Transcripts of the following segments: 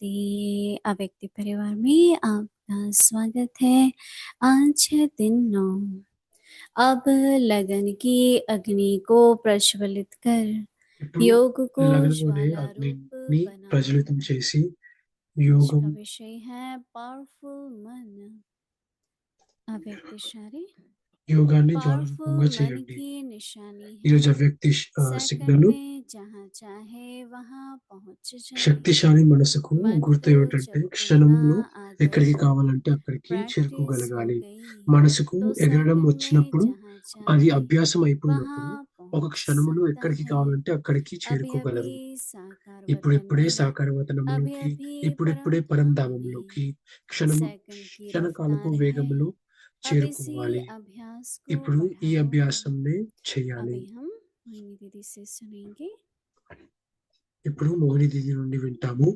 नमस्ते अव्यक्ति परिवार में आपका स्वागत है। आज है दिन 9। अब लगन की अग्नि को प्रज्वलित कर ఇప్పుడు योग को లగనలోనే ज्वाला रूप అగ్నిని ప్రజ్వలితం बनाना। చేసి आज యోగం का विषय है पावरफुल मन। अव्यक्त इशारे యోగాన్ని पावरफुल జ్వాలారూపంగా मन చేయండి. की निशानी ఈరోజు है అవ్యక్తి सेकंड సిగ్నల్ में जहाँ चाहे वहाँ पहुंच जाए। శక్తిశాలి మనసుకు मन గుర్తు को ఏమిటంటే जब उड़ना క్షణంలో आ ఎక్కడికి गया, కావాలంటే అక్కడికి प्रैक्टिस हो చేరుకోగలగాలి. गई, మనసుకు तो ఎగరడం सेकंड में వచ్చినప్పుడు जहाँ అది चाहे అభ్యాసం అయిపోయినప్పుడు वहाँ ఒక पहुंच క్షణంలో सकता ఎక్కడికి है। కావాలంటే అక్కడికి अभी अभी చేరుకోగలరు. साकार वतन ఇప్పుడిప్పుడే में, अभी సాకారవతనంలోకి, अभी परम ఇప్పుడిప్పుడే धाम में, పరంధామంలోకి, క్షణము सेकंड की క్షణకాలపు रफ्तार है। వేగములో अब इसी చేరుకోవాలి. अभ्यास को ఇప్పుడు ఈ बढ़ाओ। అభ్యాసంనే చేయాలి. अभी हम मोहिनी दीदी से सुनेंगे। ఇప్పుడు మోహిని దీది నుండి వింటాము.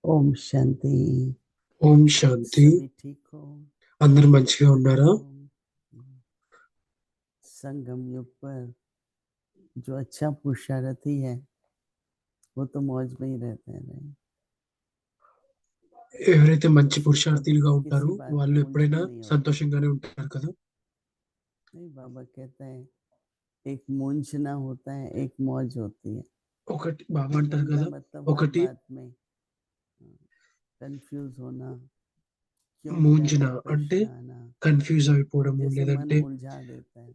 ओम शांति। ఓం శాంతి. सभी ठीक हो? అందరు మంచిగా ఉన్నారా? संगम युग पर जो अच्छा पुरुषार्थी है वो तो मौज में ही रहते हैं। नहीं, ఎవరైతే మంచి పురుషార్థులుగా ఉంటారో వాళ్ళు ఎప్పుడైనా సంతోషంగానే ఉంటారు కదా. नहीं, बाबा कहते हैं एक मूंझना होता है, एक मौज होती है। ఒకటి బాబా అంటారు కదా, मतलब ఒకటి बात में कंफ्यूज होना, మూంజన అంటే కన్ఫ్యూజ్ అయిపోవడము, లేదంటే उलझा देता है,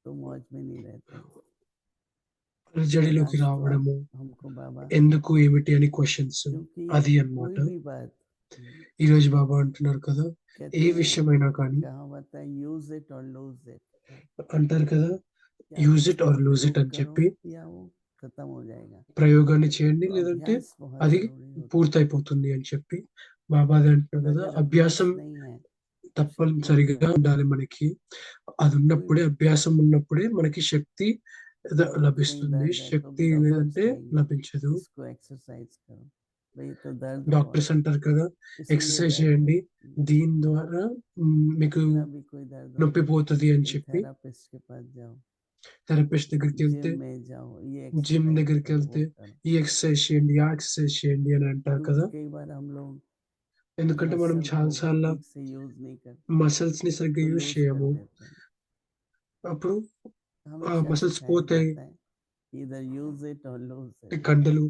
तो मौज में नहीं रहते। జడిలోకి రావడము, ఎందుకు ఏమిటి అని క్వశ్చన్స్, అది అన్నమాట. ఈ రోజు బాబా అంటున్నారు కదా, ఏ విషయమైనా కానీ అంటారు కదా, use it or lose it అని చెప్పి ప్రయోగాన్ని చేయండి, లేదంటే అది పూర్తయిపోతుంది అని చెప్పి బాబా అంటున్నారు కదా. అభ్యాసం తప్పనిసరిగా ఉండాలి మనకి. అది ఉన్నప్పుడే, అభ్యాసం ఉన్నప్పుడే మనకి శక్తి లభిస్తుంది. శక్తి లేదంటే లభించదు. డాక్టర్స్ అంటారు కదా, ఎక్సర్సైజ్ చేయండి, దీని ద్వారా మీకు నొప్పి పోతుంది అని చెప్పి. థెరపిస్ట్ దగ్గరికి వెళ్తే, జిమ్ దగ్గరికి వెళ్తే ఈ ఎక్సర్సైజ్ చేయండి, ఆ ఎక్సర్సైజ్ చేయండి అని అంటారు కదా. ఎందుకంటే మనం చాలాసార్లు మసిల్స్ ని సరిగ్గా యూజ్ చేయము. అప్పుడు ఆ మసిల్స్ పోతాయి, కండలు.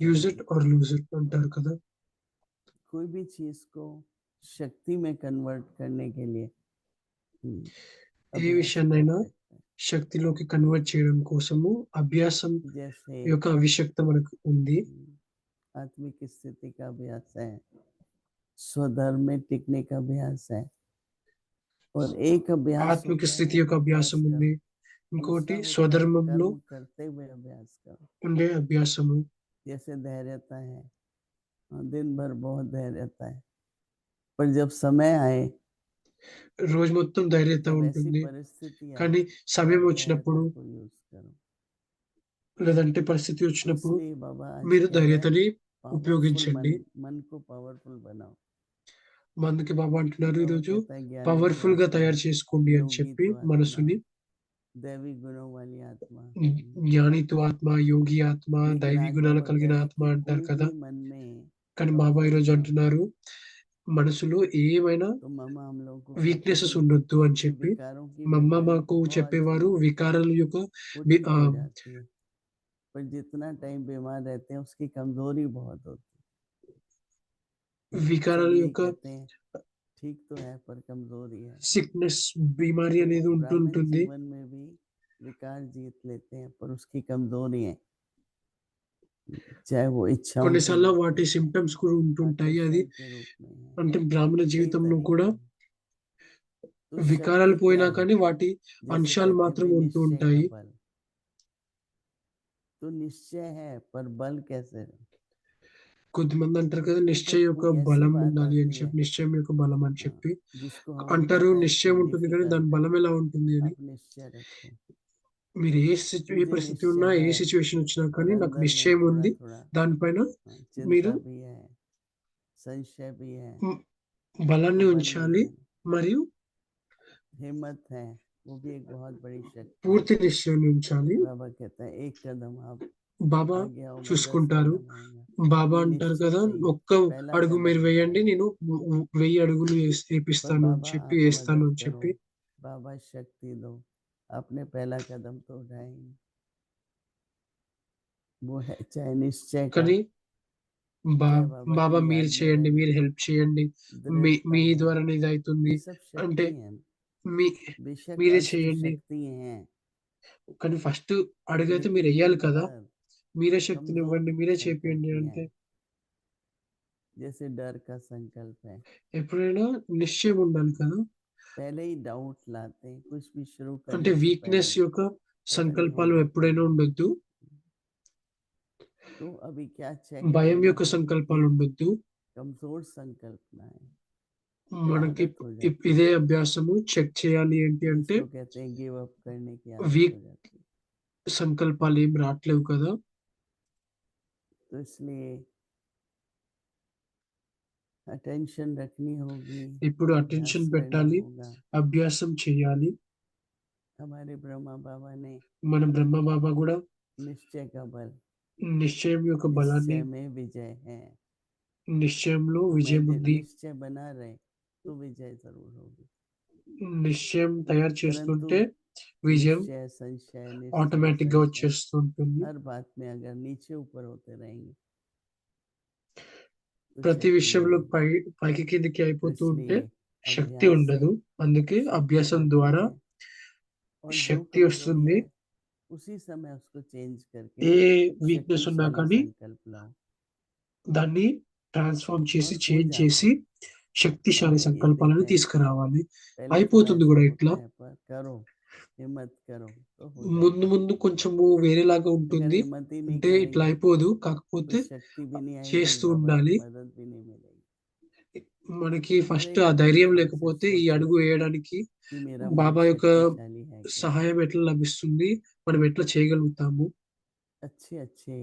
Use it or lose it అంటారు కదా. कोई भी चीज को शक्ति में कन्वर्ट करने के लिए ఏ విషయాన్నైనా శక్తిలోకి కన్వర్ట్ చేయడం కోసము అభ్యాసం యొక్క ఆవశ్యకత మనకు ఉంది. आत्मिक स्थिति का अभ्यास है, स्वधर्म में टिकने का अभ्यास है, और एक अभ्यास ఆత్మిక స్థితి యొక్క అభ్యాసం ఉంది, ఇంకోటి స్వధర్మంలో करते हुए अभ्यास करो। ఉండే అభ్యాసము. जैसे धैर्यता है, दिन भर बहुत धैर्यता है, पर जब समय आए, రోజు మొత్తం ధైర్యత ఉంటుంది, కానీ సమయం వచ్చినప్పుడు లేదంటే పరిస్థితి వచ్చినప్పుడు మీరు ధైర్యతని ఉపయోగించండి. అందుకే బాబా అంటున్నారు ఈరోజు పవర్ఫుల్ గా తయారు చేసుకోండి అని చెప్పి మనసుని. జ్ఞానితో ఆత్మ, యోగి ఆత్మ, దైవీ గుణాలు కలిగిన ఆత్మ అంటారు కదా. కానీ బాబా ఈరోజు అంటున్నారు మనసులో ఏమైనా तो मम्मा हम लोगों को कहती వీక్‌నెసెస్ थी ఉండొద్దు అని कि చెప్పి विकारों की మా అమ్మ बीमारी మాకు बहुत చెప్పేవారు. जल्दी వికారాల యొక్క वो వి ठीक हो जाती है, पर जितना टाइम बीमार रहते हैं उसकी कमजोरी बहुत होती है। వికారాల सब यही యొక్క कहते हैं ठीक तो है पर कमजोरी है। సిక్‌నెస్, బిమారి तो అనేది ब्राह्मण ఉంటుంటుంది. जीवन में भी विकार जीत लेते हैं पर उसकी कमजोरी है, चाहे वो इच्छाओं के కొన్నిసార్లు रूप వాటి में है, సింప్టమ్స్ కూడా ఉంటుంటాయి. అది आकर्षण के रूप में है, అంటే బ్రాహ్మణ कई జీవితంలో तरीके కూడా हैं। तो వికారాలు शक्ति పోయినా क्या है? కానీ వాటి जैसे అంశాలు कहते మాత్రం हैं ఉంటూ निश्चय का ఉంటాయి. बल, तो निश्चय है पर बल कैसे है? కొద్దిమంది అంటారు కదా, నిశ్చయం యొక్క कोई ऐसी బలం बात ఉండాలి అని आती है చెప్పి, నిశ్చయం యొక్క బలం అని हाँ, చెప్పి जिसको हम అంటారు. कहते हैं నిశ్చయం कि ఉంటుంది కానీ దాని डिफिकल्ट है, బలం ఎలా ఉంటుంది అని. आप निश्चय रखो। మీరు ఏ मुझे పరిస్థితి निश्चय ఉన్నా, ఏ है సిచ్యువేషన్ వచ్చినా पर కానీ నాకు अंदर में నిశ్చయం थोड़ा ఉంది. थोड़ा దానిపైన మీరు चिंता भी है, संशय भी है, బలాన్ని तो बल नहीं ఉంచాలి. है। మరియు हिम्मत है, वो भी एक बहुत बड़ी शक्ति है। పూర్తి నిశ్చయాన్ని ఉంచాలి. बाबा कहता है एक कदम आप బాబా आगे आओ, मैं 10 చూసుకుంటారు. कदम आऊंगा। బాబా ये అంటారు निश्चय కదా, चाहिए, ఒక్క पहला అడుగు कदम మీరు होता వేయండి, है। నేను 1000 అడుగులు पर వేపిస్తాను అని बाबा చెప్పి, आप వేస్తాను मदद అని करो, చెప్పి. बाबा शक्ति दो, आपने पहला कदम तो उठाए ही नहीं। वो है चाहे निश्चय का, కానీ चाहे बाबा బాబా की మీరు याद में చేయండి, रहना, మీరు హెల్ప్ చేయండి, दृढ़ता మీ है, ద్వారానే ఇది అవుతుంది ये सब అంటే शक्ति है। మీ बेशक మీరే अष्ट చేయండి. शक्ति हैं, కానీ ఫస్ట్ అడుగైతే लेकिन మీరు दिन వెయ్యాలి కదా. भर మీరే శక్తిని कमजोर ఇవ్వండి, మీరే చేపియండి संकल्प అంటే. हैं, जैसे डर का संकल्प है, ఎప్పుడైనా నిశ్చయం ఉండాలి కదా. पहले ही डाउट लाते हैं, कुछ भी शुरू అంటే करने से వీక్‌నెస్ पहले యొక్క पता नहीं సంకల్పాలు होगा कि ఎప్పుడైనా नहीं। ఉండొద్దు. तो अभी क्या चेक భయం करना యొక్క है సంకల్పాలు कि ఉండొద్దు. कमजोर संकल्प ना है, तो మనకి आदत हो जाती ఇదే है, అభ్యాసము చెక్ చేయాలి ఏంటి అంటే, जिसको कहते हैं गिव अप करने की आदत వీక్ हो जाती है। సంకల్పాలు ఏం రావట్లేవు కదా. तो इसलिए अटेंशन रखनी होगी, ఇప్పుడు अभ्यास అటెన్షన్ करना పెట్టాలి, होगा। అభ్యాసం చేయాలి. हमारे ब्रह्मा बाबा ने మన బ్రహ్మ బాబా కూడా निश्चय का बल, నిశ్చయం యొక్క బలాన్ని, निश्चय में विजय है, నిశ్చయంలో तो విజయం ఉంది. निश्चय बना रहे तो विजय जरूर होगी। నిశ్చయం తయారు परंतु చేస్తుంటే విజయం निश्चय संशय निश्चय ఆటోమేటిక్ గా संशय వచ్చేస్తుంటుంది. हर बात में अगर नीचे ऊपर होते रहेंगे तो ప్రతి शक्ति విషయంలో नहीं है। పైకి కిందికి तो అయిపోతూ ఉంటే इसलिए శక్తి अभ्यास ఉండదు. से అందుకే शक्ति అభ్యాసం आती ద్వారా है, और जो శక్తి कमजोरी వస్తుంది. है उसी समय उसको चेंज करके ఏ వీక్‌నెస్ ఉన్నా शक्तिशाली కానీ संकल्प लाओ, దాన్ని ట్రాన్స్‌ఫార్మ్ చేసి, और हो చేంజ్ जाता చేసి है। శక్తిశాలి ये సంకల్పాలను देखा है कि తీసుకురావాలి. पहले थोड़ा అయిపోతుంది ऐसा కూడా होता ఇట్లా. है पर करो, हिम्मत करो तो हो ముందు जाता है। ముందు కొంచెము వేరేలాగా अगर ఉంటుంది. हिम्मत ही नहीं అంటే ఇట్లా करेंगे అయిపోదు. तो కాకపోతే शक्ति भी नहीं आएगी, చేస్తూ बाबा की ఉండాలి. मदद भी नहीं मिलेगी। మనకి हर ఫస్ట్ एक ఆ ధైర్యం थोड़ा सा లేకపోతే ఈ सोचे అడుగు వేయడానికి कि मेरा मन బాబా యొక్క शक्तिशाली है क्या। సహాయం ఎట్లా లభిస్తుంది, మనం ఎట్లా చేయగలుగుతాము. अच्छे अच्छे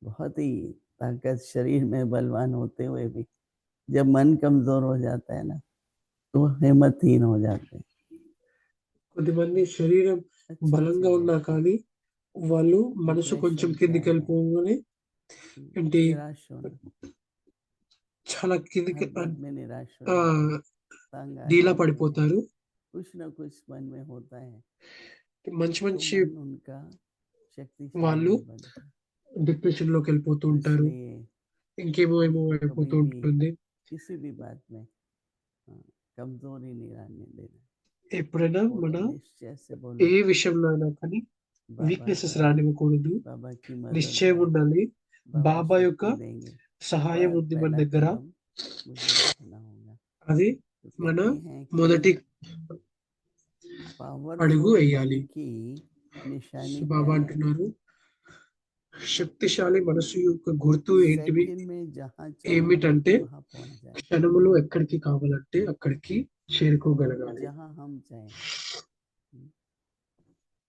बहुत ही ताकत शरीर में बलवान होते हुए भी जब मन कमजोर हो जाता है ना तो हिम्मतहीन हो जाते हैं। కొద్దిమంది శరీరం अच्छे బలంగా अच्छे ఉన్నా लोग కానీ వాళ్ళు మనసు కొంచెం डिप्रेशन क्या కిందికి है, వెళ్ళిపోగానే ఏంటి निराश होना, చాలా కిందికి हर बात में निराश हो ఆ, जाते हैं, तंग आ డీలా जाते हैं, పడిపోతారు. कुछ ना कुछ मन में होता है, మంచి तो మంచి मन उनका शक्तिशाली వాళ్ళు नहीं बनता। డిప్రెషన్ లోకి వెళ్ళిపోతూ तो ఉంటారు. इसलिए ఇంకేమో ఏమో हमको అయిపోతూ कभी भी ఉంటుంది. किसी भी बात में कमजोरी नहीं आने देना, ఎప్పుడైనా మన बोलो निश्चय से ఏ बोलो విషయంలో అయినా కానీ बाबा వీక్‌నెసెస్ है, రానివ్వకూడదు. बाबा की मदद నిశ్చయం है, ఉండాలి. बाबा బాబా యొక్క शक्ति देंगे, సహాయం पर ఉంది మన पहला దగ్గర. कदम मुझे उठाना होगा। అది तो మన कहते हैं మొదటి कि అడుగు पावरफुल मन వేయాలి. की निशानी బాబా क्या है, అంటున్నారు, శక్తిశాలి మనసు యొక్క గుర్తు ఏంటివి सेकंड में जहाँ चाहो ఏమిటంటే, वहाँ पहुंच जाए, క్షణములో ఎక్కడికి కావాలంటే అక్కడికి చేరుకోగలగాలి. जहाँ हम चाहें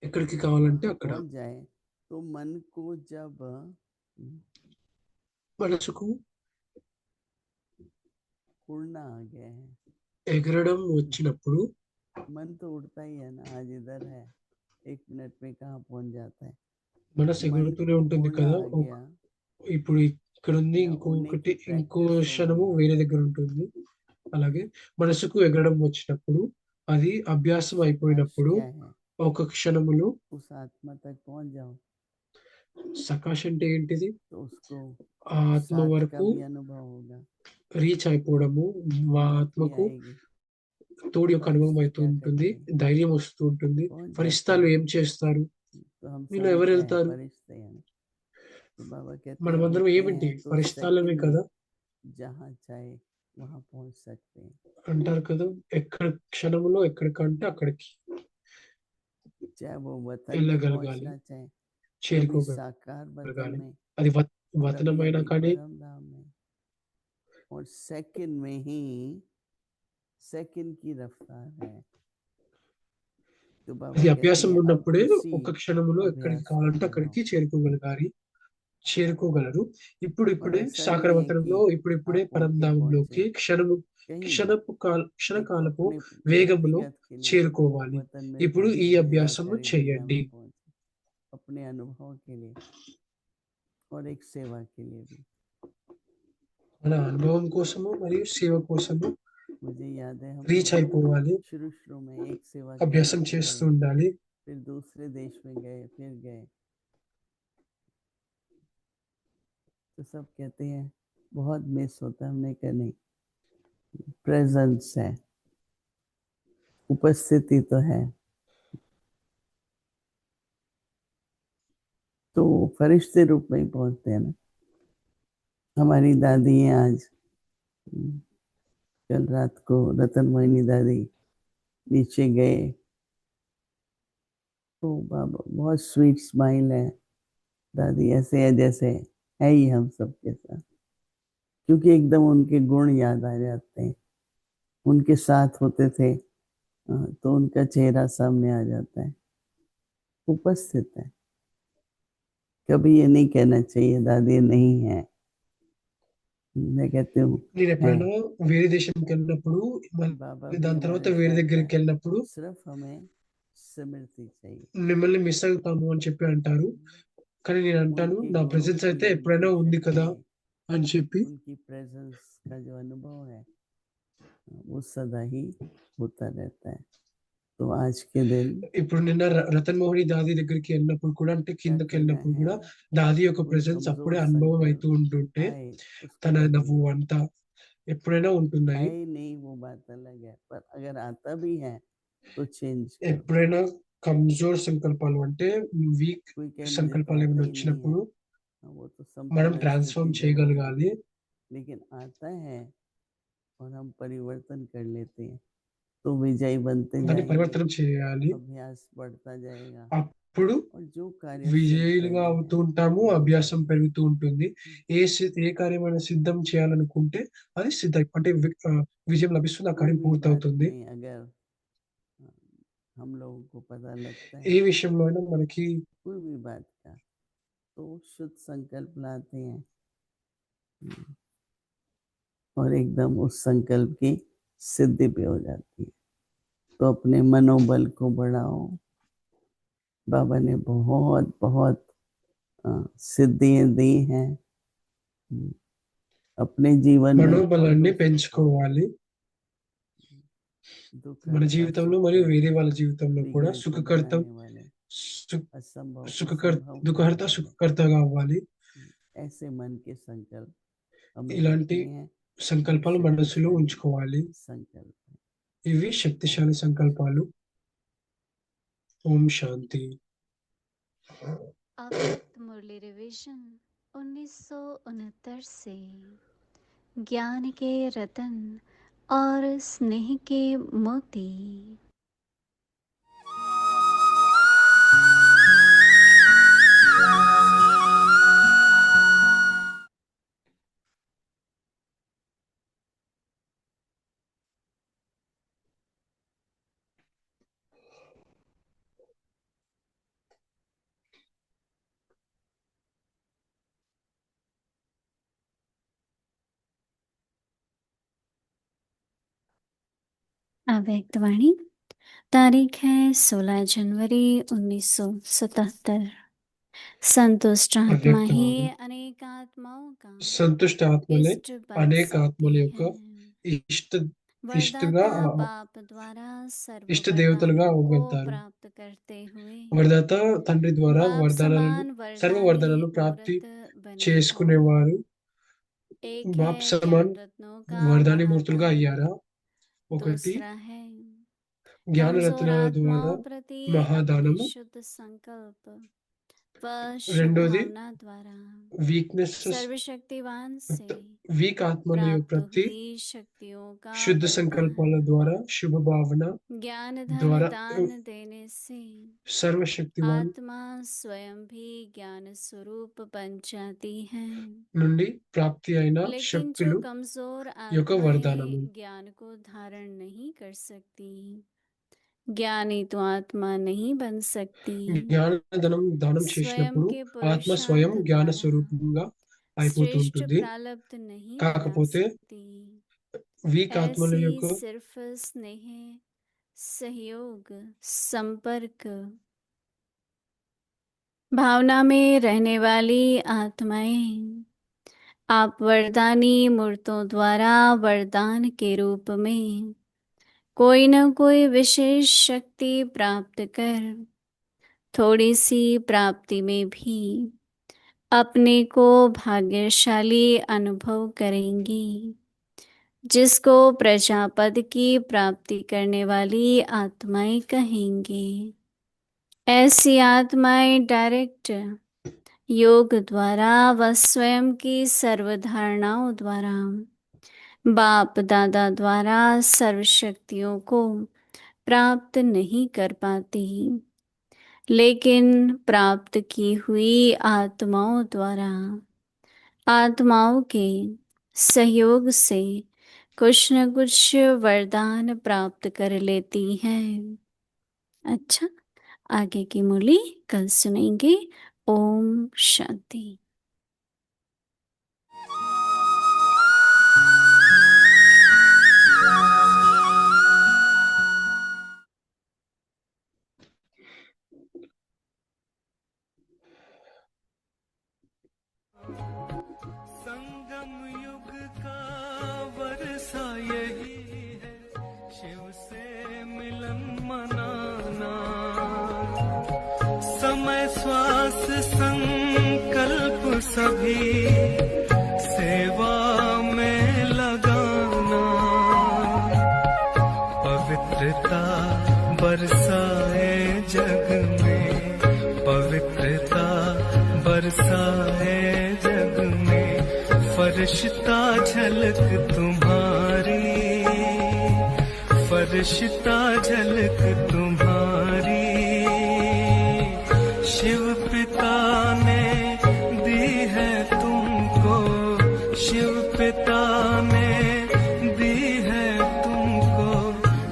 ఎక్కడికి కావాలంటే वहाँ అక్కడ. पहुंच जाए। तो मन को जब మనసుకు उड़ना आ गया है, ఎగరడం వచ్చినప్పుడు मन तो उड़ता ही है ना, आज इधर है 1 मिनट में कहाँ पहुंच जाता है। మనసు मन ఎగురుతూనే को ఉంటుంది उड़ना కదా. आ गया ఇప్పుడు ఇక్కడ ఉంది, या उड़ने ఇంకొకటి की ఇంకో प्रैक्टिस हो క్షణము गई है, వేరే దగ్గర ఉంటుంది. అలాగే మనసుకు ఎగరడం వచ్చినప్పుడు, అది అభ్యాసం सकाश అయిపోయినప్పుడు क्या है, ఒక క్షణములో उस आत्मा तक पहुंच जाओ సకాష్ అంటే ఏంటిది? तो उसको ఆ ఆత్మ साथ का వరకు भी अनुभव होगा, రీచ్ అయిపోవడము, మా हिम्मत भी ఆత్మకు आएगी। తోడి యొక్క అనుభవం फरिश्ते అవుతూ क्या ఉంటుంది, करते हैं, ధైర్యం వస్తూ ఉంటుంది. पहुंच जाते ఫరిస్తాలు हैं। ఏం చేస్తారు? तो हम మీలో सभी ఎవరు क्या है, వెళ్తారు? फरिश्ते हैं। तो बाबा कहते हैं మనమందరం उड़ते ఏమిటి? हैं तो ఫరిస్తాలమే सेकंड కదా में जहाँ चाहे वहां पहुंच सकते हैं। అంటారు కదా, ఎక్కడ క్షణములో ఎక్కడికంటే అక్కడికి चाहे वो वतन में వెళ్ళగలగాలి, पहुंचना चाहे, कभी साकार वतन చేరుకోగలగాలి. में, అది कभी వతనమైనా अभी కానీ, परम धाम में, और सेकंड में ही सेकंड की रफ्तार है। तो बाबा అది कहते అభ్యాసం हैं अब ఉన్నప్పుడే उसी ఒక క్షణములో ఎక్కడికి अभ्यास को కావాలంటే दोहराओ। అక్కడికి చేరుకోగలరు. और ఇప్పుడిప్పుడే ऐसा नहीं है సాగరవతనంలో, कि ఇప్పుడిప్పుడే आप उड़ के పరంధామంలోకి पहुंचे कहीं, క్షణకాలపు एक अपने వేగములో व्यक्तिगत के लिए చేరుకోవాలి. वतन में ఇప్పుడు ఈ पहुंचे या అభ్యాసము सारी दुनिया చేయండి. में पहुंचे, अपने अनुभव के लिए और एक सेवा के लिए भी। మన అనుభవం కోసము మరియు సేవ కోసము मुझे याद है हम రీచ్ लोग అయిపోవాలి, शुरू में एक सेवा के అభ్యాసం लिए చేస్తూ गए, ఉండాలి. फिर दूसरे देश में गए, फिर गए, तो सब कहते हैं बहुत मिस होता है। हमने कहा नहीं, प्रेजेंस है, उपस्थिति तो है। तो फरिश्ते रूप में ही पहुंचते हैं ना। हमारी दादी हैं आज, कल रात को रतन मोहिनी दादी नीचे गए तो बाबा बहुत स्वीट स्माइल है, दादी ऐसे है जैसे है ही हम सबके साथ, क्योंकि एकदम उनके गुण याद आ जाते हैं। उनके साथ होते थे तो उनका चेहरा सामने आ जाता है, उपस्थित है। कभी ये नहीं कहना चाहिए दादी नहीं है, मैं कहती हूँ నేను है। ఎప్పుడైనా వేరే దేశానికి వెళ్ళినప్పుడు, बाबा మళ్ళీ भी దాని తర్వాత हमारे వేరే साथ దగ్గరికి है, వెళ్ళినప్పుడు सिर्फ हमें स्मृति चाहिए। మిమ్మల్ని మిస్ అవుతాము అని చెప్పి అంటారు. కానీ నేను అంటాను, उनके నా गुणों ప్రెజెన్స్ అయితే की, ఎప్పుడైనా उनकी ఉంది కదా शक्ति, అని చెప్పి. उनकी प्रेजेंस का जो अनुभव है वो सदा ही होता रहता है। तो आज के दिन ఇప్పుడు నిన్న రతన్ మోహని దాది దగ్గరికి వెళ్ళినప్పుడు కూడా, అంటే కిందకి कहते వెళ్ళినప్పుడు हैं కూడా, దాది యొక్క कोई ప్రెజెన్స్ कमजोर అప్పుడే అనుభవం संकल्प అవుతూ ఉంటుంటే, आए उसको తన बदलो, నవ్వు అంతా ఎప్పుడైనా ఉంటున్నాయి. आए नहीं वो बात अलग है, पर अगर आता भी है तो चेंज करो। ఎప్పుడైనా కమ్జోర్ సంకల్పాలు అంటే వీక్ कोई कहे मुझे तो సంకల్పాలు आता ఏమైనా ही नहीं है, వచ్చినప్పుడు वो तो మనం संपूर्ण ట్రాన్స్ఫార్మ్ स्थिति जब होगी, చేయగలగాలి. लेकिन आता है और हम परिवर्तन कर लेते हैं तो विजयी बनते దాన్ని जाएंगे, పరివర్తనం చేయాలి. अभ्यास बढ़ता जाएगा, అప్పుడు और जो कार्य सिद्ध విజయులుగా करना అవుతూ है ఉంటాము, वो हो అభ్యాసం जाएगा। పెరుగుతూ ఉంటుంది. ఏ కార్యమైనా సిద్ధం చేయాలనుకుంటే అది సిద్ధ అంటే విజయం లభిస్తుంది, ఆ कोई కార్యం भी बात పూర్తవుతుంది. में अगर हम लोगों को पता लगता ఏ है విషయంలో అయినా మనకి कोई भी बात का, तो शुद्ध संकल्प लाते हैं और एकदम उस संकल्प की सिद्धि पे हो जाती है। तो अपने मनोबल को बढ़ाओ। बाबा ने बहुत बहुत सिद्धियां दी हैं अपने जीवन में और మనోబలాన్ని दूसरों को। పెంచుకోవాలి. మన दुखहर्ता జీవితంలో మరియు వేరే सुखकर्ता వాళ్ళ జీవితంలో కూడా बिगड़ को సుఖకర్తం, बनाने वाले, असंभव को సుఖకర్త संभव దుఃఖహర్త करने वाले, సుఖకర్తగా అవ్వాలి. ऐसे मन के संकल्प हमें ఇలాంటి रखने हैं। సంకల్పాలు మనసులో ఉంచుకోవాలి. संकल्प ఇవి శక్తిశాలి సంకల్పాలు. ఓం శాంతి. अव्यक्त मुरली रिवीजन 1969 से ज्ञान के रतन और स्नेह के मोती। अव्यक्तवाणी तारीख है 16 जनवरी 1977। संतुष्ट आत्मा अव्यक्तवादం ही अनेक आत्माओं का సంతుష్ట ఆత్మలే इष्ट बन అనేక ఆత్మల सकती యొక్క है। ఇష్టగా वरदाता बाप द्वारा सर्व ఇష్ట దేవతలుగా वरदानों को అవ్వగలుగుతారు. प्राप्त करते हुए వరదాత తండ్రి ద్వారా बाप समान సర్వ वरदानी వరదానాలను ప్రాప్తి मूर्त बने और చేసుకునేవారు एक బాప్ है సమాన్ ज्ञान रत्नों का వరదాని మూర్తులుగా महादान, అయ్యారా. ఒకటి दूसरा है జ్ఞాన कमजोर రత్నాల ద్వారా आत्माओं प्रति अपने మహాదానము, शुद्ध संकल्प व शुभ రెండోది भावना द्वारा వీక్నెసెస్ सर्वशक्तिवान से వీక్ ఆత్మల प्राप्त ప్రతి हुई शक्तियों का శుద్ధ वरदान। సంకల్పాల ద్వారా శుభ భావన ज्ञान धन ద్వారా दान देने से సర్వశక్తివాన్ आत्मा स्वयं भी ज्ञान स्वरूप बन जाती है। నుండి ప్రాప్తి అయిన लेकिन जो శక్తులు कमजोर యొక్క आत्माएं వరదానము. ज्ञान को धारण नहीं कर सकती, ज्ञानी तो आत्मा नहीं बन सकती। జ్ఞానధనం దానం स्वयं చేసినప్పుడు के ఆత్మ స్వయం पुरुषार्थ జ్ఞాన द्वारा స్వరూపంగా श्रेष्ठ అయిపోతుంటుంది. प्रारब्ध नहीं लगा కాకపోతే सकती। వీక్ ఆత్మల ऐसी యొక్క सिर्फ स्नेह, सहयोग, संपर्क भावना में रहने वाली आत्माएं आप वरदानी मूर्तों द्वारा वरदान के रूप में कोई न कोई विशेष शक्ति प्राप्त कर थोड़ी सी प्राप्ति में भी अपने को भाग्यशाली अनुभव करेंगी, जिसको प्रजापद की प्राप्ति करने वाली आत्माएं कहेंगे। ऐसी आत्माएं डायरेक्ट योग द्वारा व स्वयं की सर्वधारणाओं द्वारा बाप दादा द्वारा सर्व शक्तियों को प्राप्त नहीं कर पाती, लेकिन प्राप्त की हुई आत्माओं द्वारा आत्माओं के सहयोग से कुछ न कुछ वरदान प्राप्त कर लेती हैं। अच्छा, आगे की मुरली कल सुनेंगे। ओम शांति। संगम युग का वर्षा यही है, शिव से मिलन मनाना। समय श्वास संकल्प सभी सेवा में लगाना। पवित्रता बरसाए जग में, पवित्रता बरसाए जग में। फरिश्ता झलक तुम्हारी, फरिश्ता झलक तुम्हारी। शिव पिता ने दी है तुमको, शिव पिता ने दी है तुमको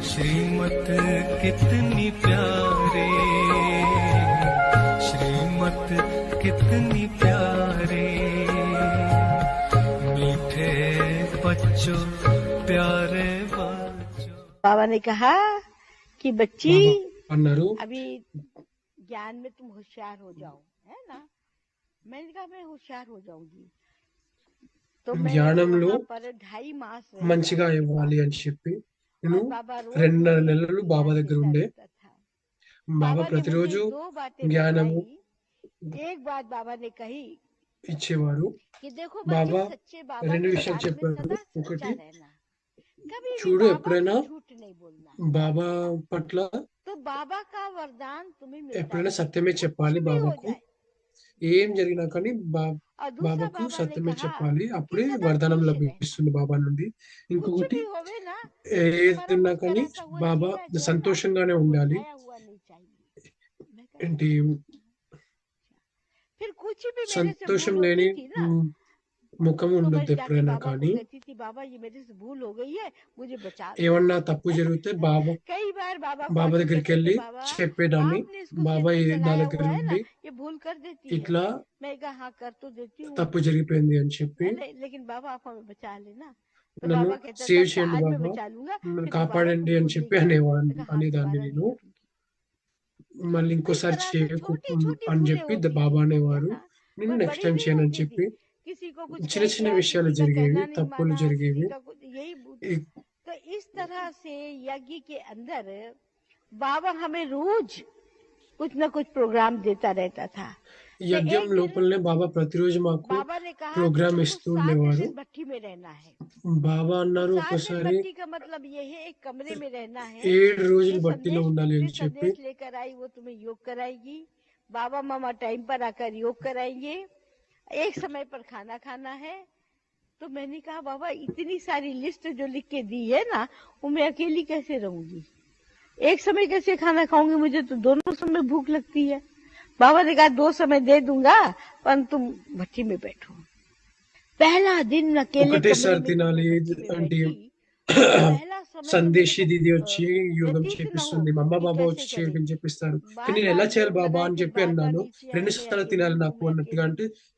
श्रीमत कितनी प्यारी, श्रीमत कितनी प्यारी। मीठे बच्चों प्यारे बच्चों। बाबा ने कहा कि बच्ची అన్నారు. अभी ज्ञान में तुम होशियार हो जाओ, है ना। मैंने कहा मैं होशियार हो जाऊंगी। तो मैं జ్ఞానంలో वहाँ पर 2.5 मास रही మంచిగా बाबा के ఇవ్వాలి पास। అని చెప్పి और నేను बाबा रोज 2.5 मुझे నెలలు ज्ञान బాబా దగ్గర देता ఉండే. रहता था। బాబా बाबा ने ప్రతిరోజు मुझे 2 बातें జ్ఞానము बताई। एक बात बाबा ने कही ఇచ్చేవారు. कि देखो बाबा बच्ची सच्चे बाबा రెండు के విషయాలు साथ में చెప్పారు. सदा सच्चा ఒకటి, रहना, कभी भी చూడు बाबा ఎప్పుడైనా को झूठ नहीं बोलना। బాబా పట్ల तो बाबा का वरदान तुम्हें मिलता ఎప్పుడైనా रहे, సత్యమే कुछ చెప్పాలి भी हो బాబాకు. जाए। ఏం జరిగినా కానీ और दूसरा బాబాకు बाबा ने సత్యమే कहा చెప్పాలి. कि అప్పుడే सदा వరదానం खुश रहना, లభిస్తుంది బాబా నుండి. कुछ ఇంకొకటి, भी होवे ना ఏది हमारा ఉన్నా కానీ मुस्कुराता हुआ బాబా चेहरा जो है ना సంతోషంగానే वो ఉండాలి. मुरझाया हुआ नहीं चाहिए। मैं कहा ఏంటి फिर कुछ भी मेरे से సంతోషం भूल లేని होती थी ना ముఖం तो मैं ఉండొద్దు जाके ఎప్పుడైనా बाबा को కానీ. कहती थी, बाबा ये मेरे से भूल हो गई है, मुझे बचा दो। ఏమన్నా తప్పు జరిగితే कई बार बाबा को బాబా आके దగ్గరికి कहते थे, వెళ్ళి बाबा చెప్పేదాన్ని. आपने इसको బాబా सिर पे నా चढ़ाया దగ్గర हुआ है ना, నుండి ये भूल कर देती है। ఇట్లా मैं कहा हाँ कर तो देती हूँ, తప్పు జరిగిపోయింది అని చెప్పి लेकिन बाबा आप हमें बचा लेना। तो నన్ను बाबा कहता సేవ్ था చేయండి आज मैं బాబా, बचा लूंगा, నన్ను फिर दोबारा కాపాడండి तुम అని भूल చెప్పి नहीं करना। అనేవాడిని मैं कहा हाँ అనేదాన్ని दोबारा नहीं నేను. करूंगी। మళ్ళీ तो इस ఇంకోసారి तरह से చేయకు छोटी छोटी అని भूलें చెప్పి होती బాబా थी, है అనేవారు. ना? నేను कोई నెక్స్ట్ बड़ी టైం नहीं చేయనని होती थी, చెప్పి किसी को कुछ చిన్న कह చిన్న दिया, విషయాలు किसी का జరిగేవి, कहना नहीं తప్పులు माना, జరిగేవి. किसी का कुछ यही तो इस तरह से यज्ञ के अंदर बाबा हमें रोज कुछ न कुछ प्रोग्राम देता रहता था. ఈ तो యజ్ఞం एक दिन లోపలనే బాబా ప్రతిరోజు మాకు बाबा ने कहा कि ప్రోగ్రామ్ तुमको ఇస్తూ 7 ఉండేవారు. दिन भट्टी में रहना है. బాబా तो అన్నారు 7 दिन ఒకసారి भट्टी का मतलब ये है एक कमरे में रहना है. 7 जो రోజులు బట్టిలో संदेश ఉండాలి पुत्री అని చెప్పి संदेश लेकर आई वो तुम्हें योग कराएगी. बाबा मामा टाइम पर आकर योग कराएंगे. एक समय पर खाना खाना है. तो मैंने कहा बाबा इतनी सारी लिस्ट जो लिख के दी है ना, वो मैं अकेली कैसे रहूंगी, एक समय कैसे खाना खाऊंगी, मुझे तो दोनों समय भूख लगती है. बाबा ने कहा 2 समय दे दूंगा पर तुम भट्टी में बैठो. पहला दिन अकेले कमरे ఒకటేసారి में जब తినాలి मैं भट्टी में అంటే बैठी तो पहला समय तो मेरे సందేశి को దీది వచ్చి యోగం व्यतीत न हो చేపిస్తుంది, మా అమ్మ कि బాబా कैसे వచ్చి करें. చేయడం చెప్పిస్తారు. కానీ बार నేను बार ఎలా చేయాలి जोर బాబా लगाए అని कि చెప్పి बार बार అన్నాను. नीचे आओ, 2 मैं సార్లు अकेली తినాలి हूँ, నాకు मैं అన్నట్టుగా, अकेली అంటే हूँ. अच्छा.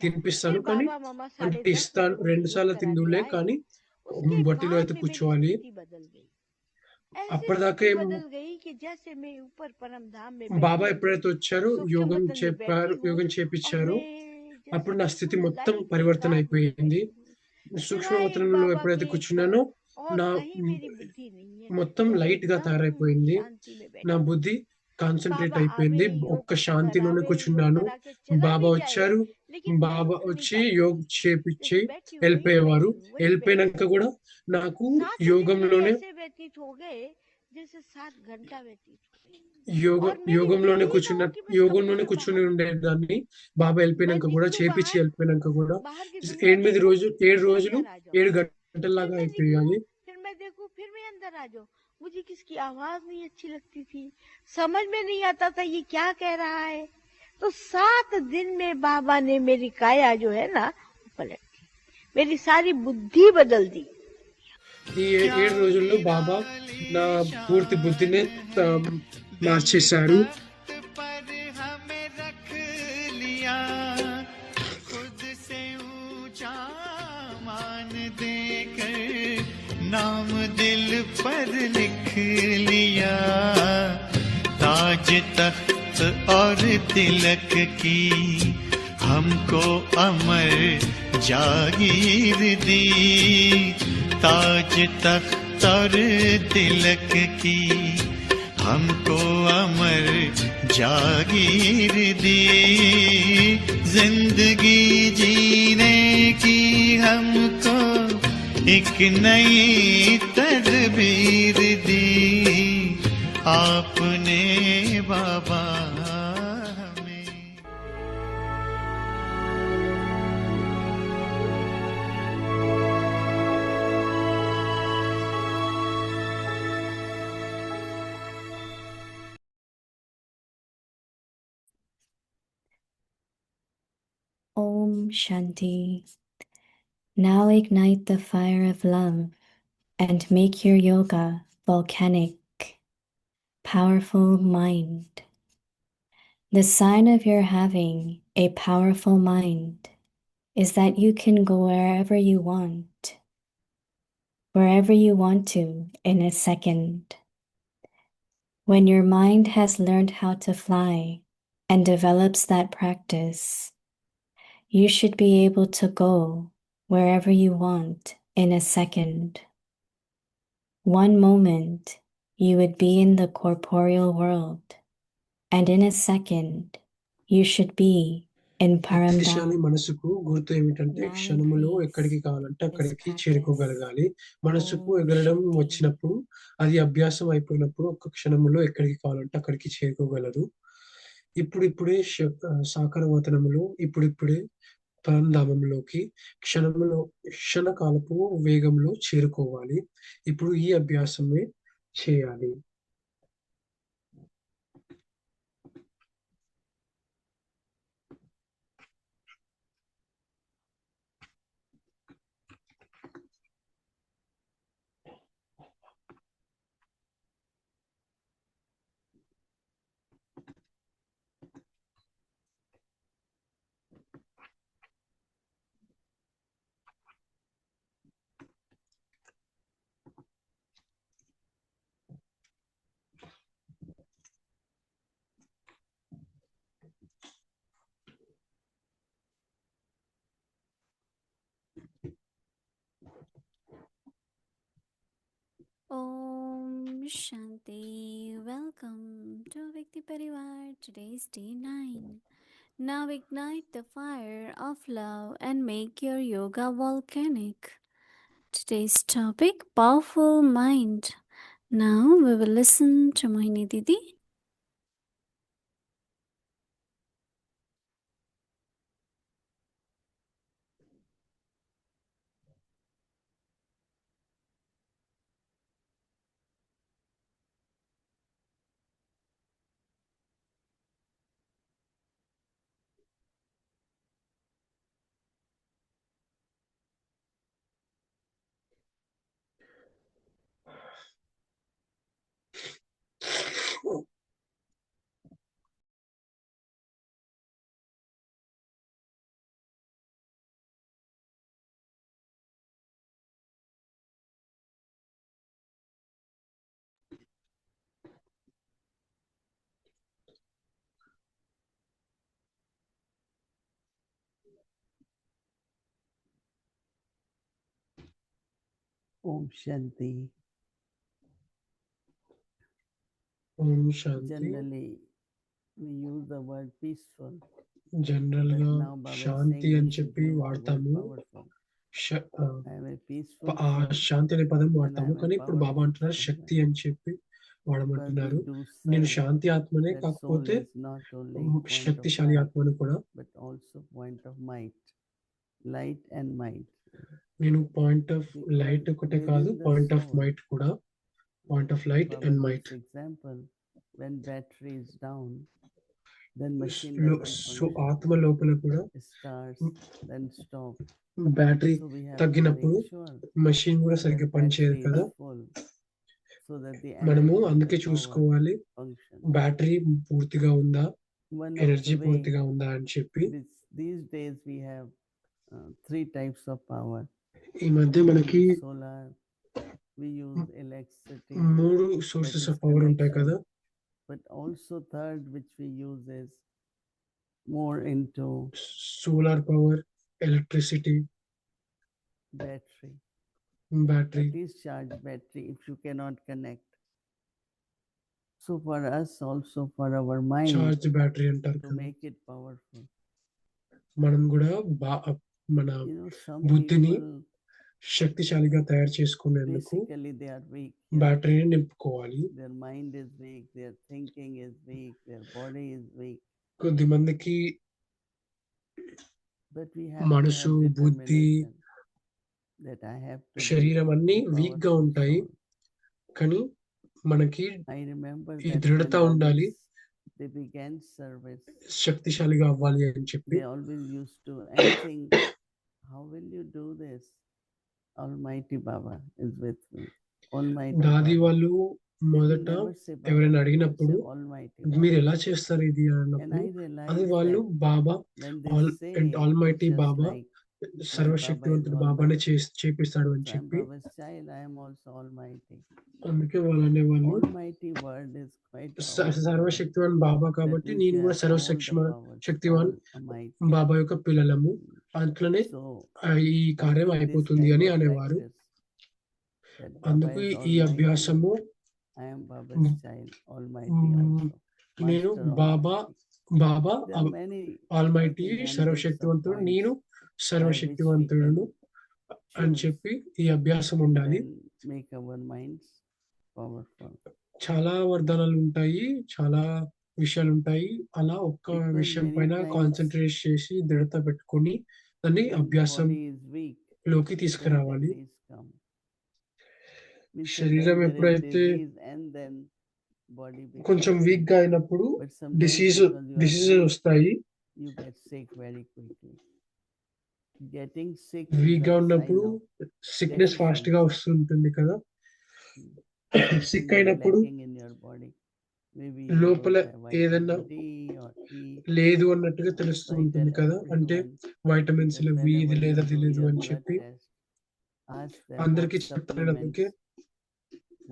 తినిపిస్తాను फिर కానీ बाबा मामा అంటే 10:30 ఇస్తాను. बजे मुझे 2 योग సార్లు कराने తిందులే आए. కానీ उसके బట్టిలో बाद అయితే में मेरी కూర్చోవాలి. स्थिति बदल गई. ऐसी అప్పటిదాకా स्थिति बदल गई कि जैसे मैं ऊपर परम धाम में బాబా बैठी हूँ, ఎప్పుడైతే వచ్చారో सूक्ष्म యోగం वतन में చెప్పారు, बैठी हूँ యోగం और చేపించారో मैं అప్పుడు जैसे నా స్థితి बिल्कुल మొత్తం लाइट పరివర్తన एकाग्र में అయిపోయింది. बैठी हूँ. सिवाय एक సూక్ష్మవతనంలో बाबा ఎప్పుడైతే के కూర్చున్నానో और నా कहीं मेरी बुद्धि नहीं है. మొత్తం मैं లైట్ గా एकदम తయారైపోయింది. शांति में నా बैठी हूँ. బుద్ధి కాన్సన్ట్రేట్ बाबा आवे అయిపోయింది. योग ఒక్క శాంతిలోనే करावे, योग కూర్చున్నాను. करा के चला బాబా भी जाए వచ్చారు, लेकिन मैं బాబా उठ नहीं వచ్చి पाती యోగ थी. చేపిచ్చి जैसे बैठी हूँ वहीं వెళ్ళిపోయేవారు. बैठी हूँ वहीं बैठी వెళ్ళిపోయినాక हूँ. కూడా నాకు 7 दिन मेरे యోగంలోనే ऐसे व्यतीत हो गए जैसे 7 घंटा व्यतीत हो गए. యోగ और मेरी యోగంలోనే बुद्धि न కూర్చున్న हो कि मैं యోగంలోనే समझूं కూర్చుని बाहर ఉండేదాన్ని. బాబా मैं వెళ్ళిపోయినాక కూడా, निकलूं చేపిచ్చి बाहर, వెళ్ళిపోయినాక కూడా बाहर की दुनिया 7 देखूं, రోజులు 7 फिर రోజులు अंदर आ जाऊं. 7 फिर గంటల్లాగా मैं निकलूं, అయిపోయాయి. फिर मैं देखूं, फिर मैं अंदर आ जाऊं. मुझे किसकी आवाज नहीं अच्छी लगती थी, समझ में नहीं आता था ये क्या कह रहा है. तो 7 दिन में बाबा ने मेरी काया जो है ना पलट दी, मेरी सारी बुद्धि बदल दी. ఈ 7 రోజుల్లో బాబా నా పూర్తి బుద్ధిని మార్చేశారు. पर हमें रख लिया, खुद से ऊंचा मान देकर नाम दिल पर लिख लिया. ताज तख्त और तिलक की हमको अमर जागीर दी. ताज तख्त और तिलक की हमको अमर जागीर दी. जिंदगी जीने की हमको एक नई तदबीर दी. आपने बाबा हमें. Om Shanti. Now ignite the fire of love and make your yoga volcanic, powerful mind. The sign of your having a powerful mind is that you can go wherever you want to in a second. When your mind has learned how to fly and develops that practice, you should be able to go wherever you want in a second. One moment, you would be in the corporeal world, and in a second, you should be in శక్తిశాలి Paramdam. మనసుకు గుర్తు ఏమిటంటే Now క్షణములో increase ఎక్కడికి కావాలంటే this అక్కడికి practice. చేరుకోగలగాలి. మనసుకు Om ఎగరడం Shanti. వచ్చినప్పుడు, అది అభ్యాసం అయిపోయినప్పుడు ఒక్క క్షణములో ఎక్కడికి కావాలంటే అక్కడికి చేరుకోగలరు. ఇప్పుడిప్పుడే సాకారవతనములో ఇప్పుడిప్పుడే పరంధామంలోకి క్షణకాలపు వేగంలో చేరుకోవాలి. ఇప్పుడు ఈ అభ్యాసమే చేయాలి. Shanti. Welcome to Vikti Parivar. Today's day 9. Now ignite the fire of love and make your yoga volcanic. Today's topic, powerful mind. Now we will listen to Mohini Didi. Om Shanti. Om Shanti. Generally, we use the word peaceful. General But గా now Baba is Shanti saying అని we should చెప్పి use the word వాడతాము. powerful. I am a peaceful ఆ soul. శాంతి అనే పదం And I వాడతాము, am a కానీ ఇప్పుడు బాబా powerful అంటున్నారు soul. శక్తి అని చెప్పి Because వాడమంటున్నారు. we do నేను serve, శాంతి ఆత్మనే, that soul కాకపోతే is not only point of శక్తిశాలి light, ఆత్మను కూడా. but also point of might. Light and might. నేను పాయింట్ ఆఫ్ Because లైట్ ఒకటే కాదు, within the point of soul, might కూడా. Point of light Baba and gives might. example, when battery is down, then machine so doesn't function. ఆత్మ లోపల కూడా It starts, then stop. Battery So we have to తగ్గినప్పుడు make sure machine కూడా సరిగ్గా that పనిచేయదు battery కదా. is full, so that the మనము energy, అందుకే the power చూసుకోవాలి, function. బ్యాటరీ పూర్తిగా ఉందా, One of energy the way, పూర్తిగా ఉందా అని చెప్పి. these days we have 3 types of power. ఈ మధ్య We మనకి use solar, we use electricity, 3 that sources is of power ఉంటాయి కదా. connection. But also third, which we use is more into solar power, electricity, battery. Battery. That is charged battery if you cannot connect. So for us also, for our mind, charge battery అంటారు to కదా. make it powerful. మనం కూడా మన You know, some బుద్ధిని people శక్తిశాలిగా తయారు చేసుకునేందుకు basically they are weak. బ్యాటరీని నింపుకోవాలి. Their mind is weak, their thinking is weak, their body is weak. కొద్ది మందికి But we have to మనసు, have బుద్ధి, determination that I have to be శరీరం అన్ని a వీక్ గా powerful ఉంటాయి, soul. కానీ మనకి I remember ఈ that దృఢత when ఉండాలి, Dadis, they began service, శక్తిశాలిగా అవ్వాలి అని చెప్పి. they always used to anything, how will you do this? Almighty Baba is with me. Almighty దాది Baba. వాళ్ళు They will మొదట never say Baba, ఎవరైనా they will అడిగినప్పుడు say Almighty Baba. మీరు ఎలా చేస్తారు ఇది And అన్నప్పుడు I అది realized వాళ్ళు that Baba when they say almighty just Baba, like సర్వశక్తివంతుడు Baba is బాబానే almighty. చేపిస్తాడు అని So I am చెప్పి. Baba's child, I am also almighty. అందుకే వాళ్ళు అనేవాళ్ళు Almighty word is quite powerful. సర్వశక్తివాన్ బాబా కాబట్టి That means నేను we కూడా are all the Shaktiwan powers, all almighty. బాబా యొక్క పిల్లలము, అట్లనే So ఈ I కార్యం think this అయిపోతుంది type అని of అనేవారు. practice, that Baba అందుకు is ఈ almighty, అభ్యాసము, I am Baba's child, almighty also. నేను Master Baba almighty. There are many, I almighty think, hundreds of సర్వశక్తివంతుడు, points నేను by which we సర్వశక్తివంతుడును can అని choose చెప్పి ఈ అభ్యాసం and ఉండాలి. then make our minds powerful. చాలా వరదానాలు ఉంటాయి, చాలా విషయాలు ఉంటాయి. అలా ఒక్క Because విషయం many పైన times కాన్సన్ట్రేట్ చేసి దృఢత పెట్టుకొని దాన్ని when the అభ్యాసం body is weak, లోకి then తీసుకురావాలి. disease come. Means శరీరం sometimes there is ఎప్పుడైతే disease and then body కొంచెం becomes వీక్ sick. గా అయినప్పుడు But sometimes diseases because you are weak, వస్తాయి. you get sick very quickly. Getting sick week is గా a ఉన్నప్పుడు sign of sickness fast గా deficiency. వస్తుంటుంది కదా. Something సిక్ is అయినప్పుడు lacking in your body. Maybe you లోపల don't have ఏదన్నా vitamin D or E. లేదు అన్నట్టుగా తెలుస్తూ So I ఉంటుంది tell కదా. అంటే everyone వైటమిన్స్ that లేవు, ఇది whenever లేదు you అది do లేదు your అని blood చెప్పి test, ask them what అందరికి supplements, చెప్తాను.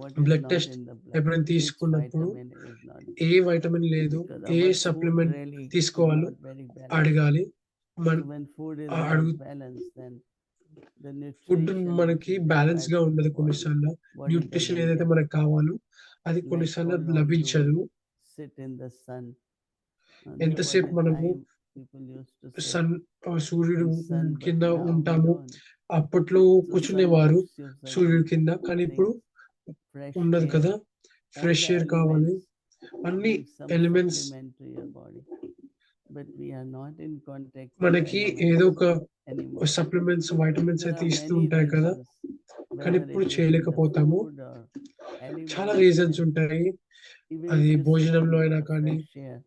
what is blood not test in the blood, ఎప్పుడైనా which తీసుకున్నప్పుడు vitamin is not. A vitamin లేదు, Because A our food supplement really is తీసుకోవాలో not very balanced. అడగాలి. So when food is not అడుగు balanced, then the food nutrition which మనకి is balance required గా for the ఉండదు. body, కొన్నిసార్లు body nutrition doesn't ఏదైతే get. మనకు కావాలో అది Like కొన్నిసార్లు how long do లభించదు. we sit in the sun? There was ఎంతసేపు a మనము time people used to say, సూర్యుడు in sun, but కింద now we ఉంటాము. don't. అప్పట్లో So sun కూర్చునేవారు gives you సూర్యుడి certain కింద, కానీ ఇప్పుడు things, fresh ఉండదు air, కదా. all ఫ్రెష్ the ఎయిర్ కావాలి, elements అన్ని bring some elements supplement to your body. But we are not in contact with మనకి ఏదో elements ఒక anymore. సప్లిమెంట్స్, వైటమిన్స్ There అయితే are ఇస్తూ many ఉంటాయి కదా, reasons, కానీ whether ఇప్పుడు it is in the చేయలేకపోతాము. food or చాలా aliments, రీజన్స్ and ఉంటాయి. even అది if you sit భోజనంలో in అయినా the కానీ, fresh air,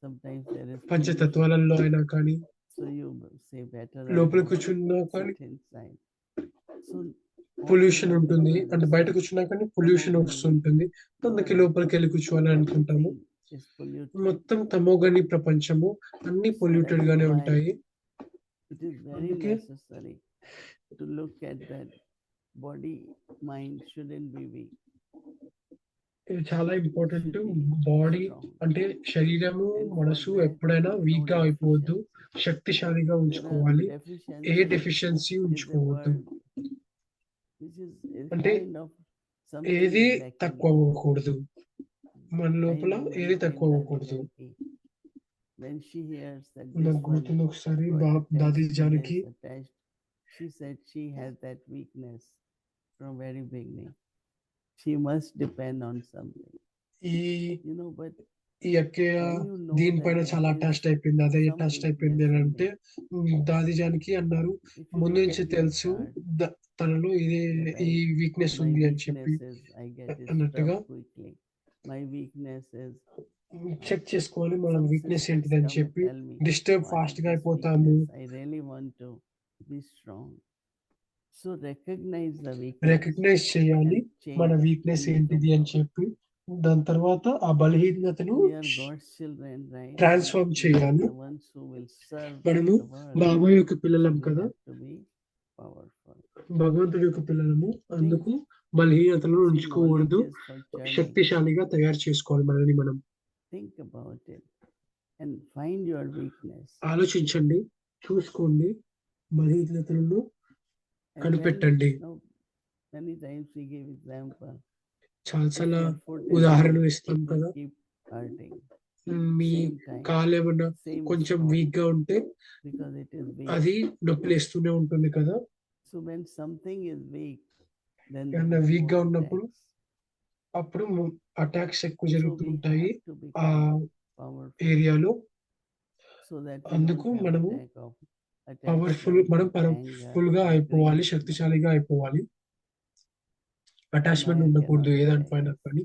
sometimes there is pollution. పంచతత్వాలలో అయినా కానీ, So you say better I లోపల don't కూర్చున్నా కానీ sit inside. So all pollution over ఉంటుంది. the అంటే world, బయట కూర్చున్నా కానీ పొల్యూషన్ Tamogani, వస్తుంటుంది. అందుకే లోపలికి వెళ్ళి కూర్చోవాలని అనుకుంటాము. everything is polluted. మొత్తం తమోగని ప్రపంచము, అన్ని So పొల్యూటెడ్ that is గానే why ఉంటాయి. it is very అందుకే necessary to look at that body, mind shouldn't be weak. ఇది చాలా It important. should be body strong. అంటే శరీరము, And for మనసు that, ఎప్పుడైనా no వీక్ గా అయిపోవద్దు, deficiency. శక్తిశాలిగా There are ఉంచుకోవాలి. ఏ deficiency deficiency is a ఉంచుకోవద్దు. word which is a అంటే kind of something ఏది is lacking. తక్కువ అవ్వకూడదు, మన I లోపల remember ఏది one తక్కువ time అవ్వకూడదు. Dadi Janki, when she hears that నాకు this one గుర్తుంది ఒకసారి got దాది attached to Janaki this, attached, she said she had that weakness from very beginning. She must depend on something, ఈ you know. But ఈ అక్కయ్య when you know దీనిపైన that చాలా there is attached అయిపోయింది, అదే some అటాచ్డ్ అయిపోయింది weakness అని in అంటే, me, దాది జానకి అన్నారు, if you ముందు look నుంచి at your తెలుసు chart, తనలో ఇదే that ఈ వీక్నెస్ my ఉంది అని చెప్పి weakness is I get అన్నట్టుగా disturbed quickly. My weakness is check చేసుకోవాలి మనం some వీక్నెస్ sisters ఏంటిది అని come and చెప్పి. tell me, disturb "Oh, I fast have గా this అయిపోతాము. weakness. I really want to be strong." So recognize the weakness recognise చేయాలి and మన change weakness and become ఏంటిది అని power. చెప్పి, దాని తర్వాత ఆ బలహీనతను We are God's children, right? Transform We are చేయాలి. the ones who will serve మనము the world. బాబా యొక్క So పిల్లలం we కదా, have to be powerful. భగవంతుడి యొక్క పిల్లలము, Think, అందుకు బలహీనతలను see, ఉంచుకోకూడదు, knowledge is for journey. శక్తిశాలిగా తయారు చేసుకోవాలి మనల్ని మనం. Think about it and find your weakness. ఆలోచించండి, చూసుకోండి, బలహీనతలను And when, కనిపెట్టండి. you know, many times we give example. If చాలాసార్లు your foot is ఉదాహరణలు weak, ఇస్తాం it will కదా. keep hurting. మీ Same time, కాలు ఏమన్నా same కొంచెం spot, వీక్ గా ఉంటే because it is weak. అది నొప్పిలేస్తూనే ఉంటుంది కదా. So when something is weak, then there ఏమన్నా is వీక్ గా more ఉన్నప్పుడు attacks. అప్పుడు అటాక్స్ ఎక్కువ So జరుగుతూ we ఉంటాయి have to ఆ become powerful ఏరియాలో. so that we అందుకు don't have మనము attack of పవర్ఫుల్, attachment, మనం of anger, ఫుల్ గా of అయిపోవాలి, greed, శక్తిశాలిగా అయిపోవాలి. అటాచ్మెంట్ Maya ఉండకూడదు cannot ఏ say దానిపైన yes. కానీ.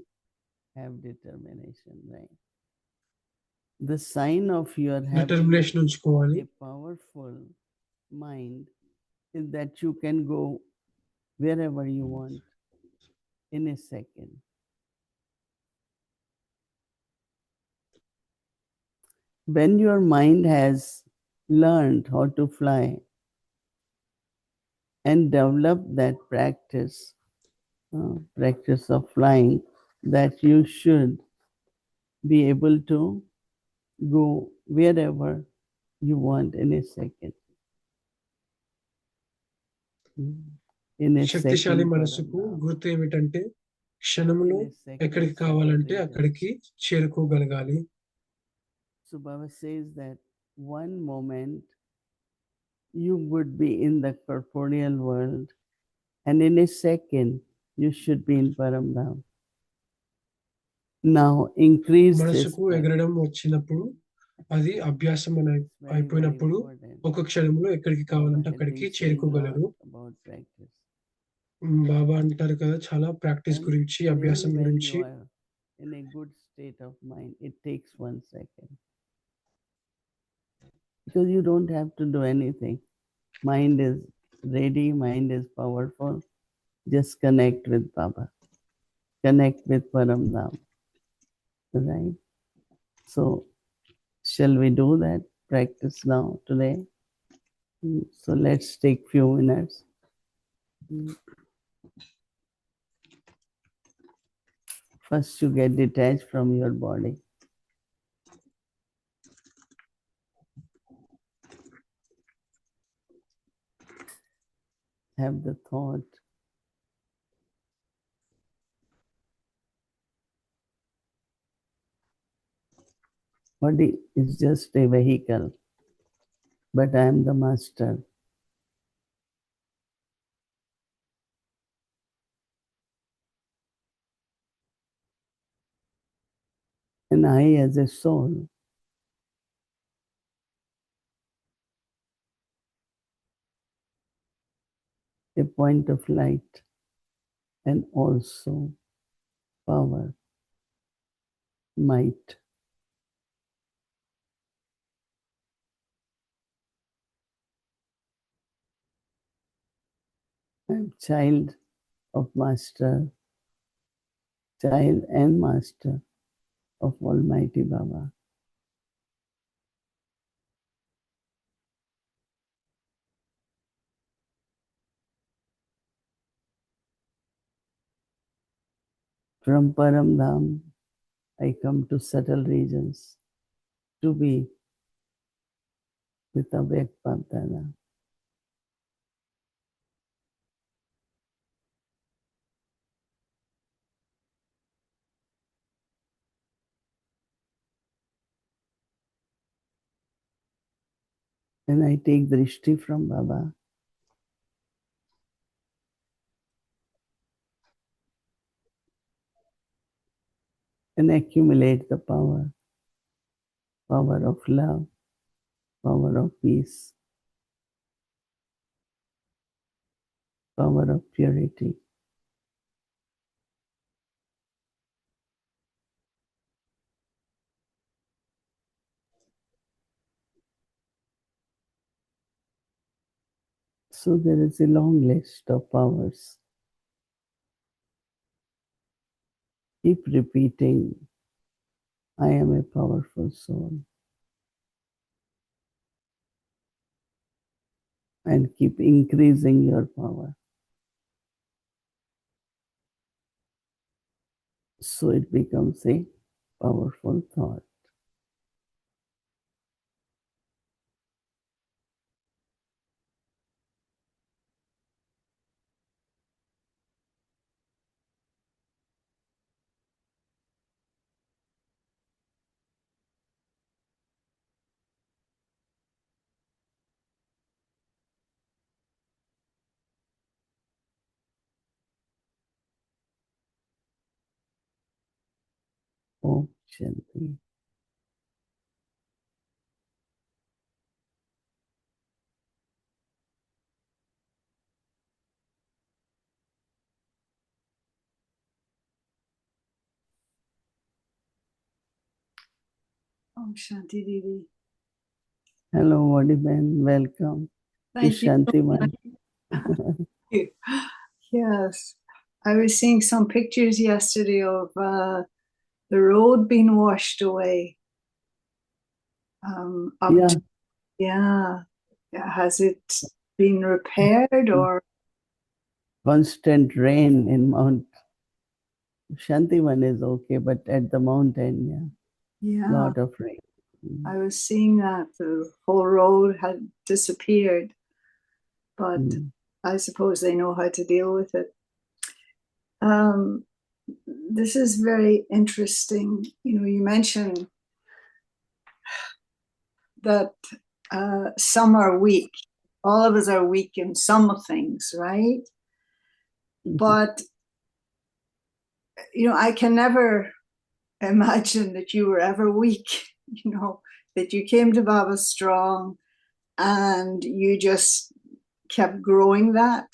Have determination, right? The sign of your having determination ఉంచుకోవాలి. a powerful mind is that you can go wherever you want in a second. When your mind has learned how to fly and develop that practice of flying, that you should be able to go wherever you want in a second. In a శక్తిశాలి second, మనసుకు Paramdham. గుర్తు ఏమిటంటే క్షణంలో In a second, ఎక్కడికి separate కావాలంటే regions. అక్కడికి చేరుకోగలగాలి. So Baba says that one moment you would be in the corporeal world, and in a second you should be in Paramdham. Now increase this మనసుకు ఎగరడం వచ్చినప్పుడు, అది అభ్యాసం అని It's very, very అయిపోయినప్పుడు important. ఒక క్షణంలో ఎక్కడికి Baba కావాలంటే had అక్కడికి been saying చేరుకోగలరు. lot about practice. బాబా అంటారు కదా, చాలా ప్రాక్టీస్ And గురించి, really అభ్యాసం when గురించి. you are in a good state of mind, it takes 1 second. Because you don't have to do anything. Mind is ready, mind is powerful. Just connect with Baba. Connect with Paramdham. Right? So, shall we do that practice now, today? So let's take few minutes. First, you get detached from your body. Have the thought, Body is just a vehicle, but I am the master. And I, as a soul, a point of light and also power, might. I am child of master, child and master of Almighty Baba. From Param Dham, I come to subtle regions to be with Avyakt Bapdada. And I take drishti from Baba. And accumulate the power of love, power of peace, power of purity. So there is a long list of powers. Keep repeating, I am a powerful soul. And keep increasing your power. So it becomes a powerful thought. Om Shanti. Om Shanti Didi. Hello, Vadiben. Welcome to Thank you. Shantiman. Yes. I was seeing some pictures yesterday of the road being washed away. Yeah. Has it been repaired or? Constant rain in Mount Shantiman is okay, but at the mountain, lot of rain. I was seeing that the whole road had disappeared, but I suppose they know how to deal with it. This is very interesting. You mentioned that some are weak. All of us are weak in some things, right? But, I can never imagine that you were ever weak, that you came to Baba strong and you just kept growing that.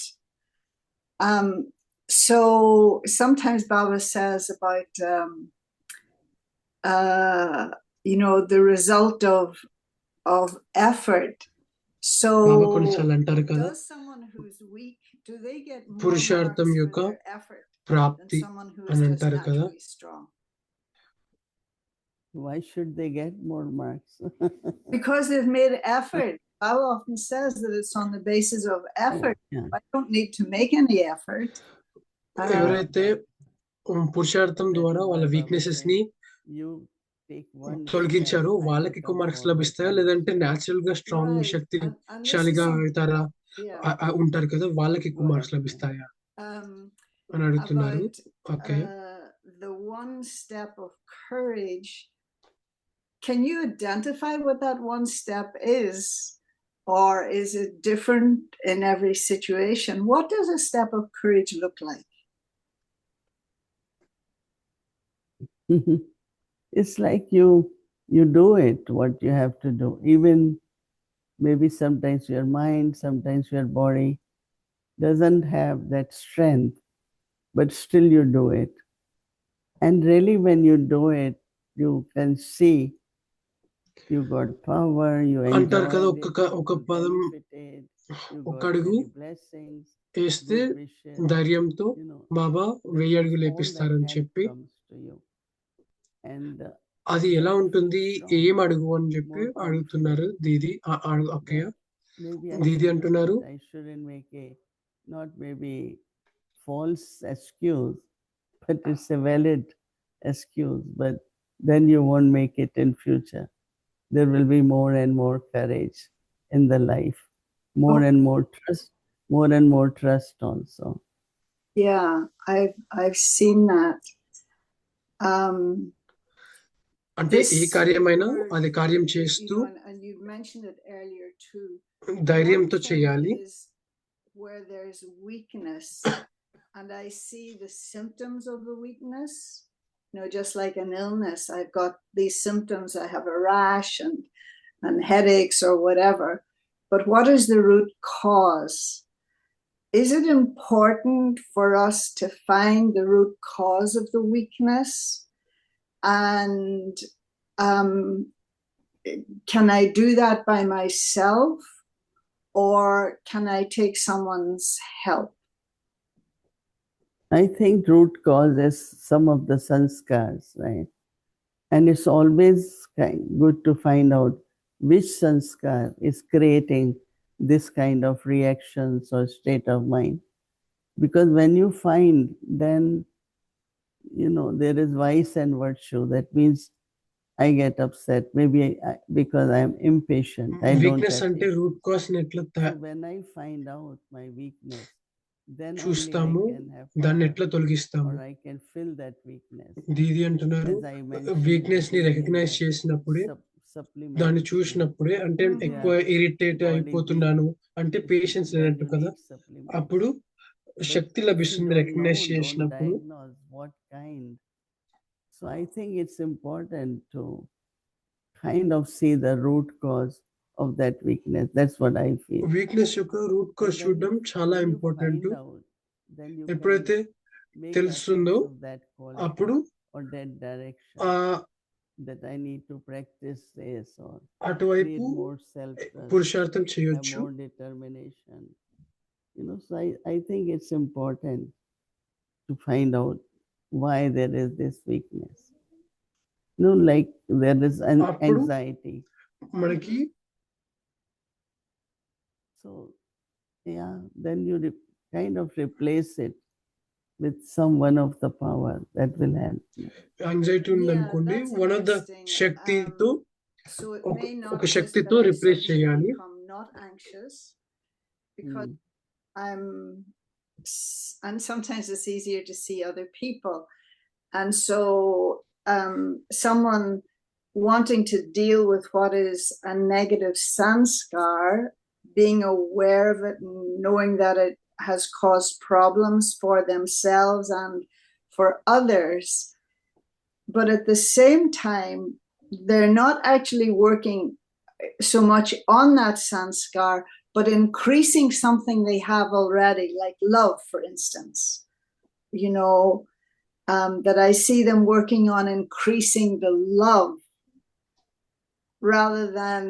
So sometimes Baba says about, the result of effort. So does someone who's weak, do they get more marks for their effort than someone who is just naturally strong? Why should they get more marks? Because they've made effort. Baba often says that it's on the basis of effort. I don't need to make any effort. ఎవరైతే పురుషార్థం ద్వారా వాళ్ళ weaknesses ని తొలగించారో వాళ్ళకి ఎక్కువ marks లభిస్తాయా, లేదంటే natural గా స్ట్రాంగ్ శక్తిశాలిగా అవుతారా ఉంటారు కదా, వాళ్ళకి ఎక్కువ మార్క్స్ లభిస్తాయా అని అడుగుతున్నారు. Okay. The one step of courage can you identify what that one step is? Or is it different in every situation? What does a step of courage look like? It's like you do it, what you have to do. Even maybe sometimes your mind, sometimes your body doesn't have that strength, but still you do it. And really when you do it, you can see you got power, you అంటారు కదా enjoyed it, ఒక you పదం benefited, you ఒక got అడుగు many blessings, వేస్తే good wishes, ధైర్యంతో you know, Baba that 1000 means అడుగులు all that లేపిస్తారని help చెప్పి comes to you. And అది ఎలా that ఉంటుంది feels strong, ఏం అడుగు అని చెప్పి more అడుగుతున్నారు confident. దీది అక్కయ్య That maybe I Didi should do అంటున్నారు it. I shouldn't make not maybe false excuse, but it's a valid excuse. But then you won't make it in future. There will be more and more courage in the life, more and more trust, more and more trust also. Yeah, I've seen that. అంటే ఏ కార్యమైనా అది కార్యం చేస్తూ and you mentioned it earlier too. ధైర్యంతో చేయాలి. Where there's weakness and I see the symptoms of the weakness, you know, just like an illness, I've got these symptoms, I have a rash and headaches or whatever, but what is the root cause? Is it important for us to find the root cause of the weakness? And can I do that by myself, or can I take someone's help? I think root cause is some of the sanskars, right? And it's always good to find out which sanskar is creating this kind of reactions or state of mind. Because when you find, then, you know, there is vice and virtue. That means I get upset, maybe because I am impatient. I don't have patience. So when I find out my weakness, then చూస్తాము only I can have దాన్ని power, ఎట్లా తొలగిస్తాము. or I can fill that weakness. దీది అంటున్నారు weakness ని recognise చేసినప్పుడే దాన్ని చూసినప్పుడే అంటే ఎక్కువ ఇరిటేట్ అయిపోతున్నాను అంటే పేషెన్స్ లేనట్టు కదా, అప్పుడు శక్తి లభిస్తుంది రికగ్నైజ్ చేసినప్పుడు. What kind. So I think it's important to kind of see the root cause of that weakness. That's what I feel. Weakness యొక్క రూట్ కాజ్ చూడడం చాలా ఇంపార్టెంట్. ఎప్పుడైతే తెలుస్తుందో అప్పుడు that I need to practice this or అటువైపు more self-trust, పురుషార్థం have చేయొచ్చు. more determination. You know, so I think it's important to find out why there is this weakness. You know, like there is an anxiety. మనకి So yeah, then you kind of replace it with someone of the power that will help you. Anxiety ఉందనుకోండి, one of the శక్తితో ఒక శక్తితో replace చేయాలి. Not anxious because and sometimes it's easier to see other people, and so someone wanting to deal with what is a negative sanskar, being aware of it and knowing that it has caused problems for themselves and for others, but at the same time they're not actually working so much on that sanskar, but increasing something they have already, like love, for instance. You know, that I see them working on increasing the love rather than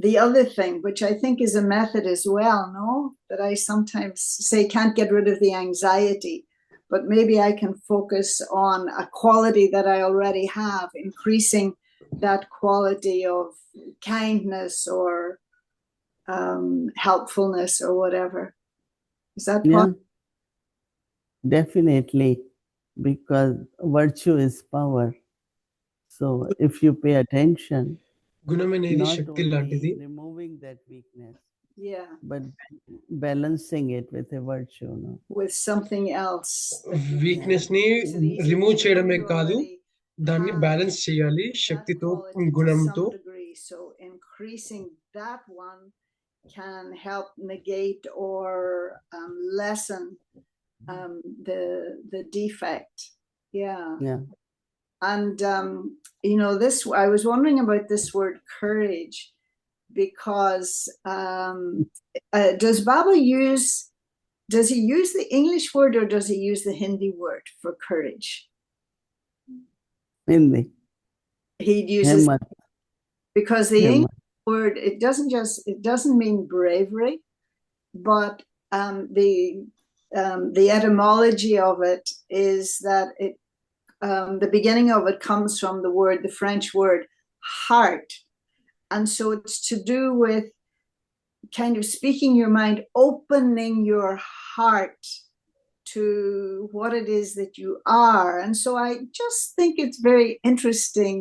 the other thing, which I think is a method as well, no? That I sometimes say can't get rid of the anxiety, but maybe I can focus on a quality that I already have, increasing that quality of kindness or helpfulness or whatever. Is that possible? Definitely, because virtue is power. So if you pay attention, not only removing that weakness, but balancing it with a virtue, no? With something else. Weakness ని remove చేయడమే కాదు, దాన్ని have balance చేయాలి that శక్తితో, quality to గుణంతో. some degree. So increasing that one can help negate or lessen the defect. Yeah. Yeah. And this, I was wondering about this word courage, because does Baba does he use the English word or does he use the Hindi word for courage? Hindi. He uses, Himmat. because the Himmat. English word, it doesn't mean bravery, but the etymology of it is that the beginning of it comes from the French word heart. And so it's to do with kind of speaking your mind, opening your heart to what it is that you are. And so I just think it's very interesting,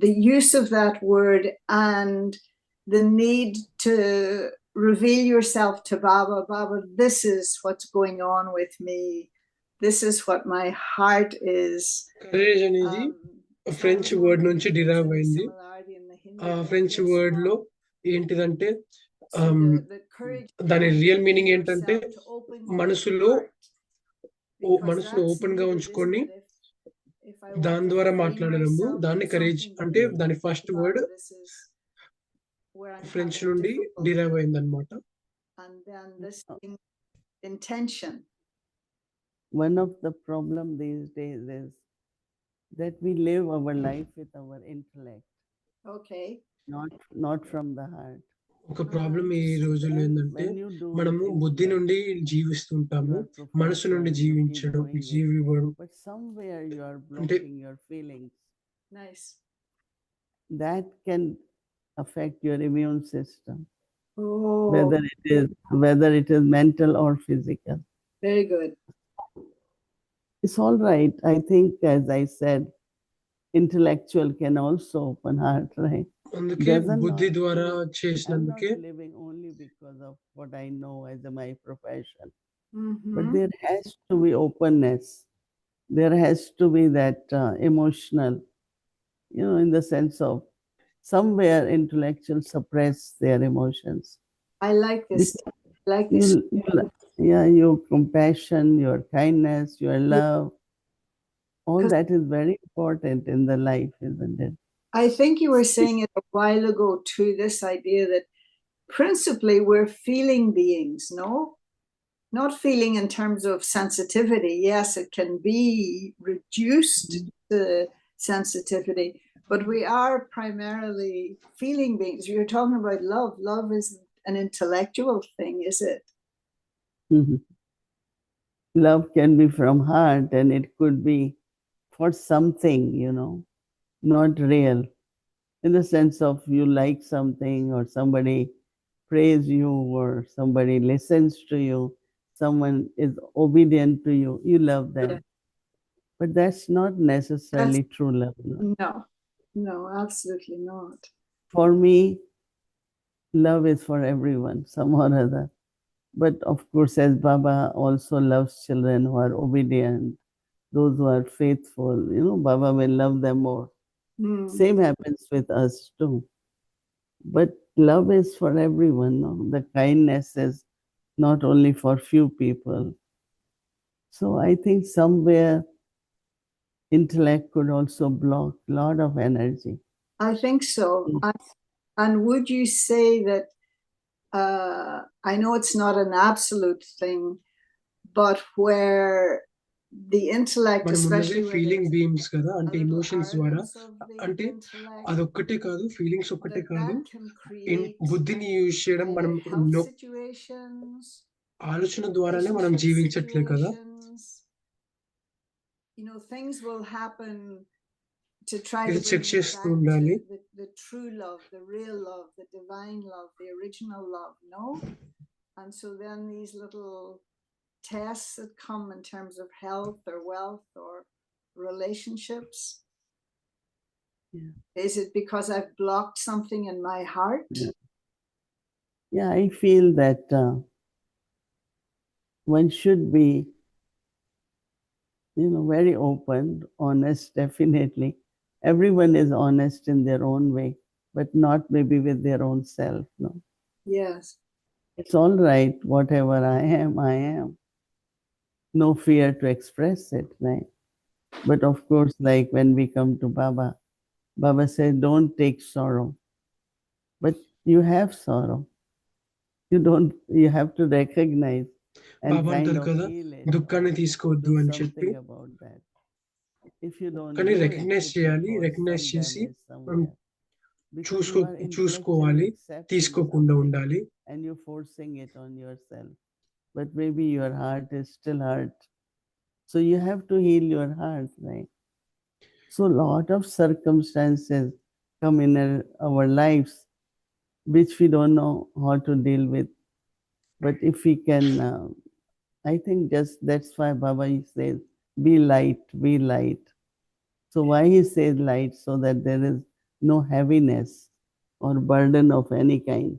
the use of that word and the need to reveal yourself to Baba. Baba, this is what's going on with me. This is what my heart is. Courage అనేది French word నుంచి derive అయింది. ఆ French word లో ఏంటిదంటే దాని real meaning ఏంటంటే మనసును open గా ఉంచుకొని దాని ద్వారా మాట్లాడడము. దాన్ని కరేజ్ అంటే దాని ఫస్ట్ వర్డ్ ఫ్రెంచ్ నుండి డిరైవ్ అయింది అనమాట. And then this intention. One of the problem these days is that we live our life with our intellect. Okay. Not from the heart. ఒక ప్రాబ్లం ఈ రోజుల్లో ఏంటంటే మనము బుద్ధి నుండి జీవిస్తుంటాము, మనసు నుండి జీవివ్వడం. But somewhere you are blocking your feelings. Nice. That can affect your immune system. Oh. Whether it is mental or physical. Very good. It's all right. I think, as I said, intellectual can also open heart, right? అందుకే బుద్ధి ద్వారా చేసినందుకే. I'm not living only because of what I know as my profession. But there has to be openness. There has to be that emotional, in the sense of somewhere intellectuals suppress their emotions. I like this. Your compassion, your kindness, your love, all that is very important in the life, isn't it? I think you were saying it a while ago too, this idea that principally we're feeling beings, no? Not feeling in terms of sensitivity. Yes, it can be reduced to sensitivity, but we are primarily feeling beings. You're talking about love. Love isn't an intellectual thing, is it? Mm-hmm. Love can be from heart, and it could be for something, not real, in the sense of you like something, or somebody praise you, or somebody listens to you, someone is obedient to you, you love them. But that's not necessarily true love. No, absolutely not. For me, love is for everyone, somehow or other. But of course, as Baba also loves children who are obedient, those who are faithful, Baba will love them more. Same happens with us too. But love is for everyone. No? The kindness is not only for few people. So I think somewhere intellect could also block a lot of energy. I think so. And would you say that, I know it's not an absolute thing, but where the intellect, especially feeling beams కదా, అంటే emotions ద్వారా, అంటే అదొక్కటే కాదు, feelings ఒక్కటే కాదు, బుద్ధిని use చేయడం, మనం ఆలోచన ద్వారానే మనం జీవించట్లే కదా. Things will happen to try to check చేస్తూ ఉండాలి. The true love, the real love, the divine love, the original love, no? And so then these little tests that come in terms of health or wealth or relationships. Is it because I've blocked something in my heart? Yeah, I feel that one should be very open, honest, definitely. Everyone is honest in their own way, but not maybe with their own self. No, Yes. it's all right. Whatever I am, I am. No fear to express it, right? But of course, like when we come to Baba, Baba said, don't take sorrow. But you have sorrow. You have to recognize and Baba kind అంటారు of కదా, heal it. దుఃఖాన్ని Or తీసుకోవద్దు do అని చెప్పి. something about that. If you don't కానీ do it, recognise it will చేయాలి. cause recognise some చేసి damage మనం somewhere. Because you are intellectually చూసుకోవాలి, accepting తీసుకోకుండా something ఉండాలి. and you're forcing it on yourself. But maybe your heart is still hurt. So you have to heal your heart, right? So a lot of circumstances come in our lives which we don't know how to deal with. But if we can, I think just that's why Baba says, be light, be light. So why he says light? So that there is no heaviness or burden of any kind,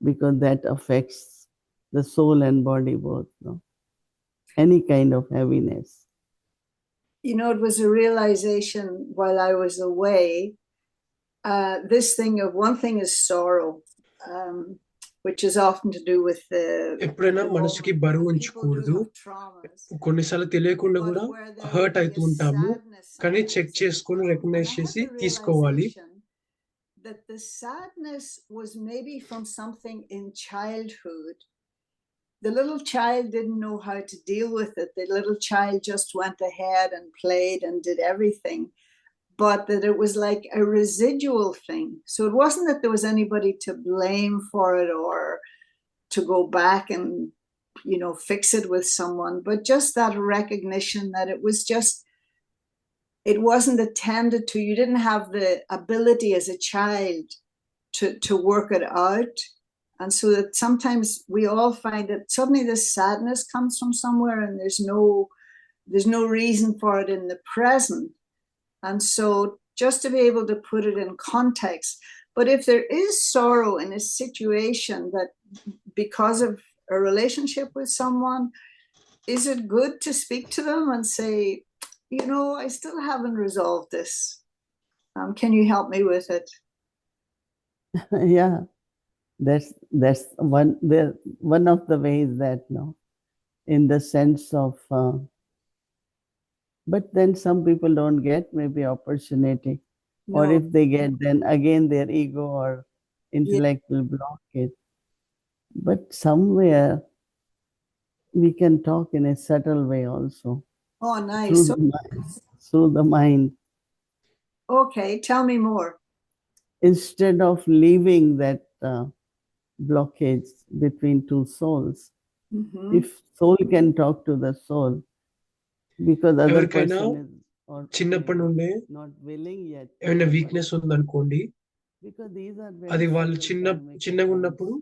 because that affects the soul and body both. No? Any kind of heaviness. It was a realization while I was away. This thing of one thing is sorrow, which is often to do with ఎప్పుడైనా మనసుకి బరువు ఉంచకూడదు. కొన్నిసార్లు తెలియకుండా కూడా hurt అవుతూ ఉంటాము. కానీ చెక్ చేసుకొని రికగ్నైజ్ చేసి తీసుకోవాలి. That the sadness was maybe from something in childhood. The little child didn't know how to deal with it. The little child just went ahead and played and did everything, but that it was like a residual thing. So it wasn't that there was anybody to blame for it or to go back and, fix it with someone, but just that recognition that it wasn't attended to. You didn't have the ability as a child to work it out. And so that sometimes we all find that suddenly this sadness comes from somewhere and there's no reason for it in the present. And so just to be able to put it in context. But if there is sorrow in a situation that because of a relationship with someone, is it good to speak to them and say, I still haven't resolved this. Can you help me with it? Yeah, that's one of the ways that, in the sense of, but then some people don't get maybe opportunity. No. Or if they get, then again their ego or intellect will block it. But somewhere we can talk in a subtle way also. Oh, nice. Through the mind. Okay, tell me more. Instead of leaving that blockage between two souls, if soul can talk to the soul, because other person is చిన్నప్పటి నుండే not willing yet, ఏమైనా weakness ఉందనుకోండి, అది వాళ్ళు చిన్నగా ఉన్నప్పుడు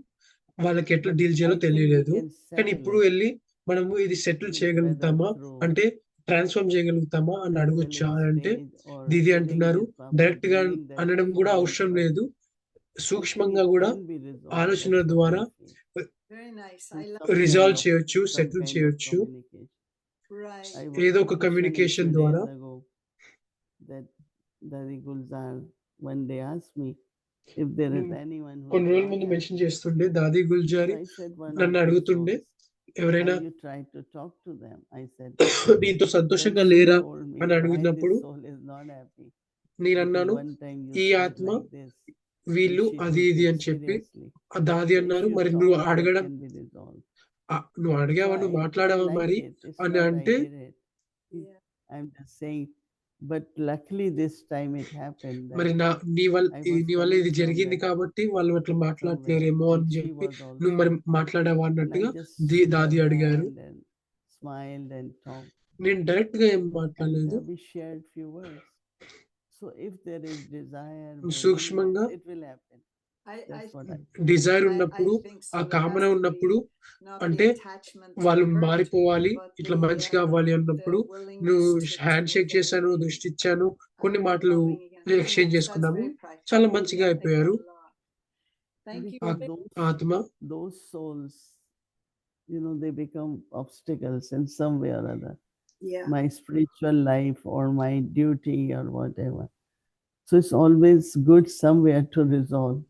వాళ్ళకి ఎట్లా డీల్ చేయాలో తెలియలేదు. కానీ ఇప్పుడు వెళ్ళి మనము ఇది సెటిల్ చేయగలుగుతామా అంటే ట్రాన్స్ఫార్మ్ చేయగలుగుతామా అని అడగొచ్చా అంటే దీది అంటున్నారు, డైరెక్ట్ గా అనడం కూడా అవసరం లేదు. సూక్ష్మంగా కూడా ఆలోచనల ద్వారా రిజాల్వ్ చేయొచ్చు, సెటిల్ చేయొచ్చు. ఏదో ఒక కమ్యూనికేషన్ ద్వారా. కొన్ని రోజుల ముందు మెన్షన్ చేస్తుండే దాది గుల్జారి నన్ను అడుగుతుండే, ఎవరైనా దీంతో సంతోషంగా లేరా అని అడిగినప్పుడు నేనన్నాను, ఈ ఆత్మ వీళ్ళు అది ఇది అని చెప్పి దాది అన్నారు. మరి నువ్వు అడిగావా, నువ్వు మాట్లాడావా మరి అని అంటే, మరి నీ వల్ల ఇది జరిగింది కాబట్టి వాళ్ళు అట్లా మాట్లాడలేరేమో అని చెప్పి నువ్వు మరి మాట్లాడావా అన్నట్టుగా దాది అడిగారు. నేను డైరెక్ట్ గా ఏం మాట్లాడలేదు. సూక్ష్మంగా డిజైర్ ఉన్నప్పుడు, ఆ కామన ఉన్నప్పుడు, అంటే వాళ్ళు మారిపోవాలి, ఇట్లా మంచిగా అవ్వాలి అన్నప్పుడు నువ్వు హ్యాండ్ షేక్ చేశాను, దృష్టి ఇచ్చాను, కొన్ని మాటలు ఎక్స్చేంజ్ చేసుకున్నాము, చాలా మంచిగా అయిపోయారు. ఆత్మ they become obstacles in some way or other. my spiritual life or my duty or whatever. So it's always good somewhere to resolve.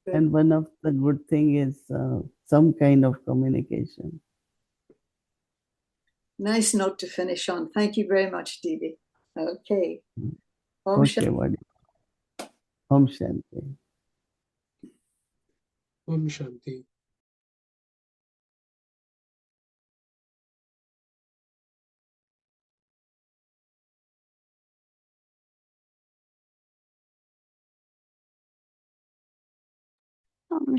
Good. And one of the good thing is some kind of communication. Nice note to finish on. Thank you very much, Didi. Okay. Om Okay, Shanti. Om Shanti. Om Shanti.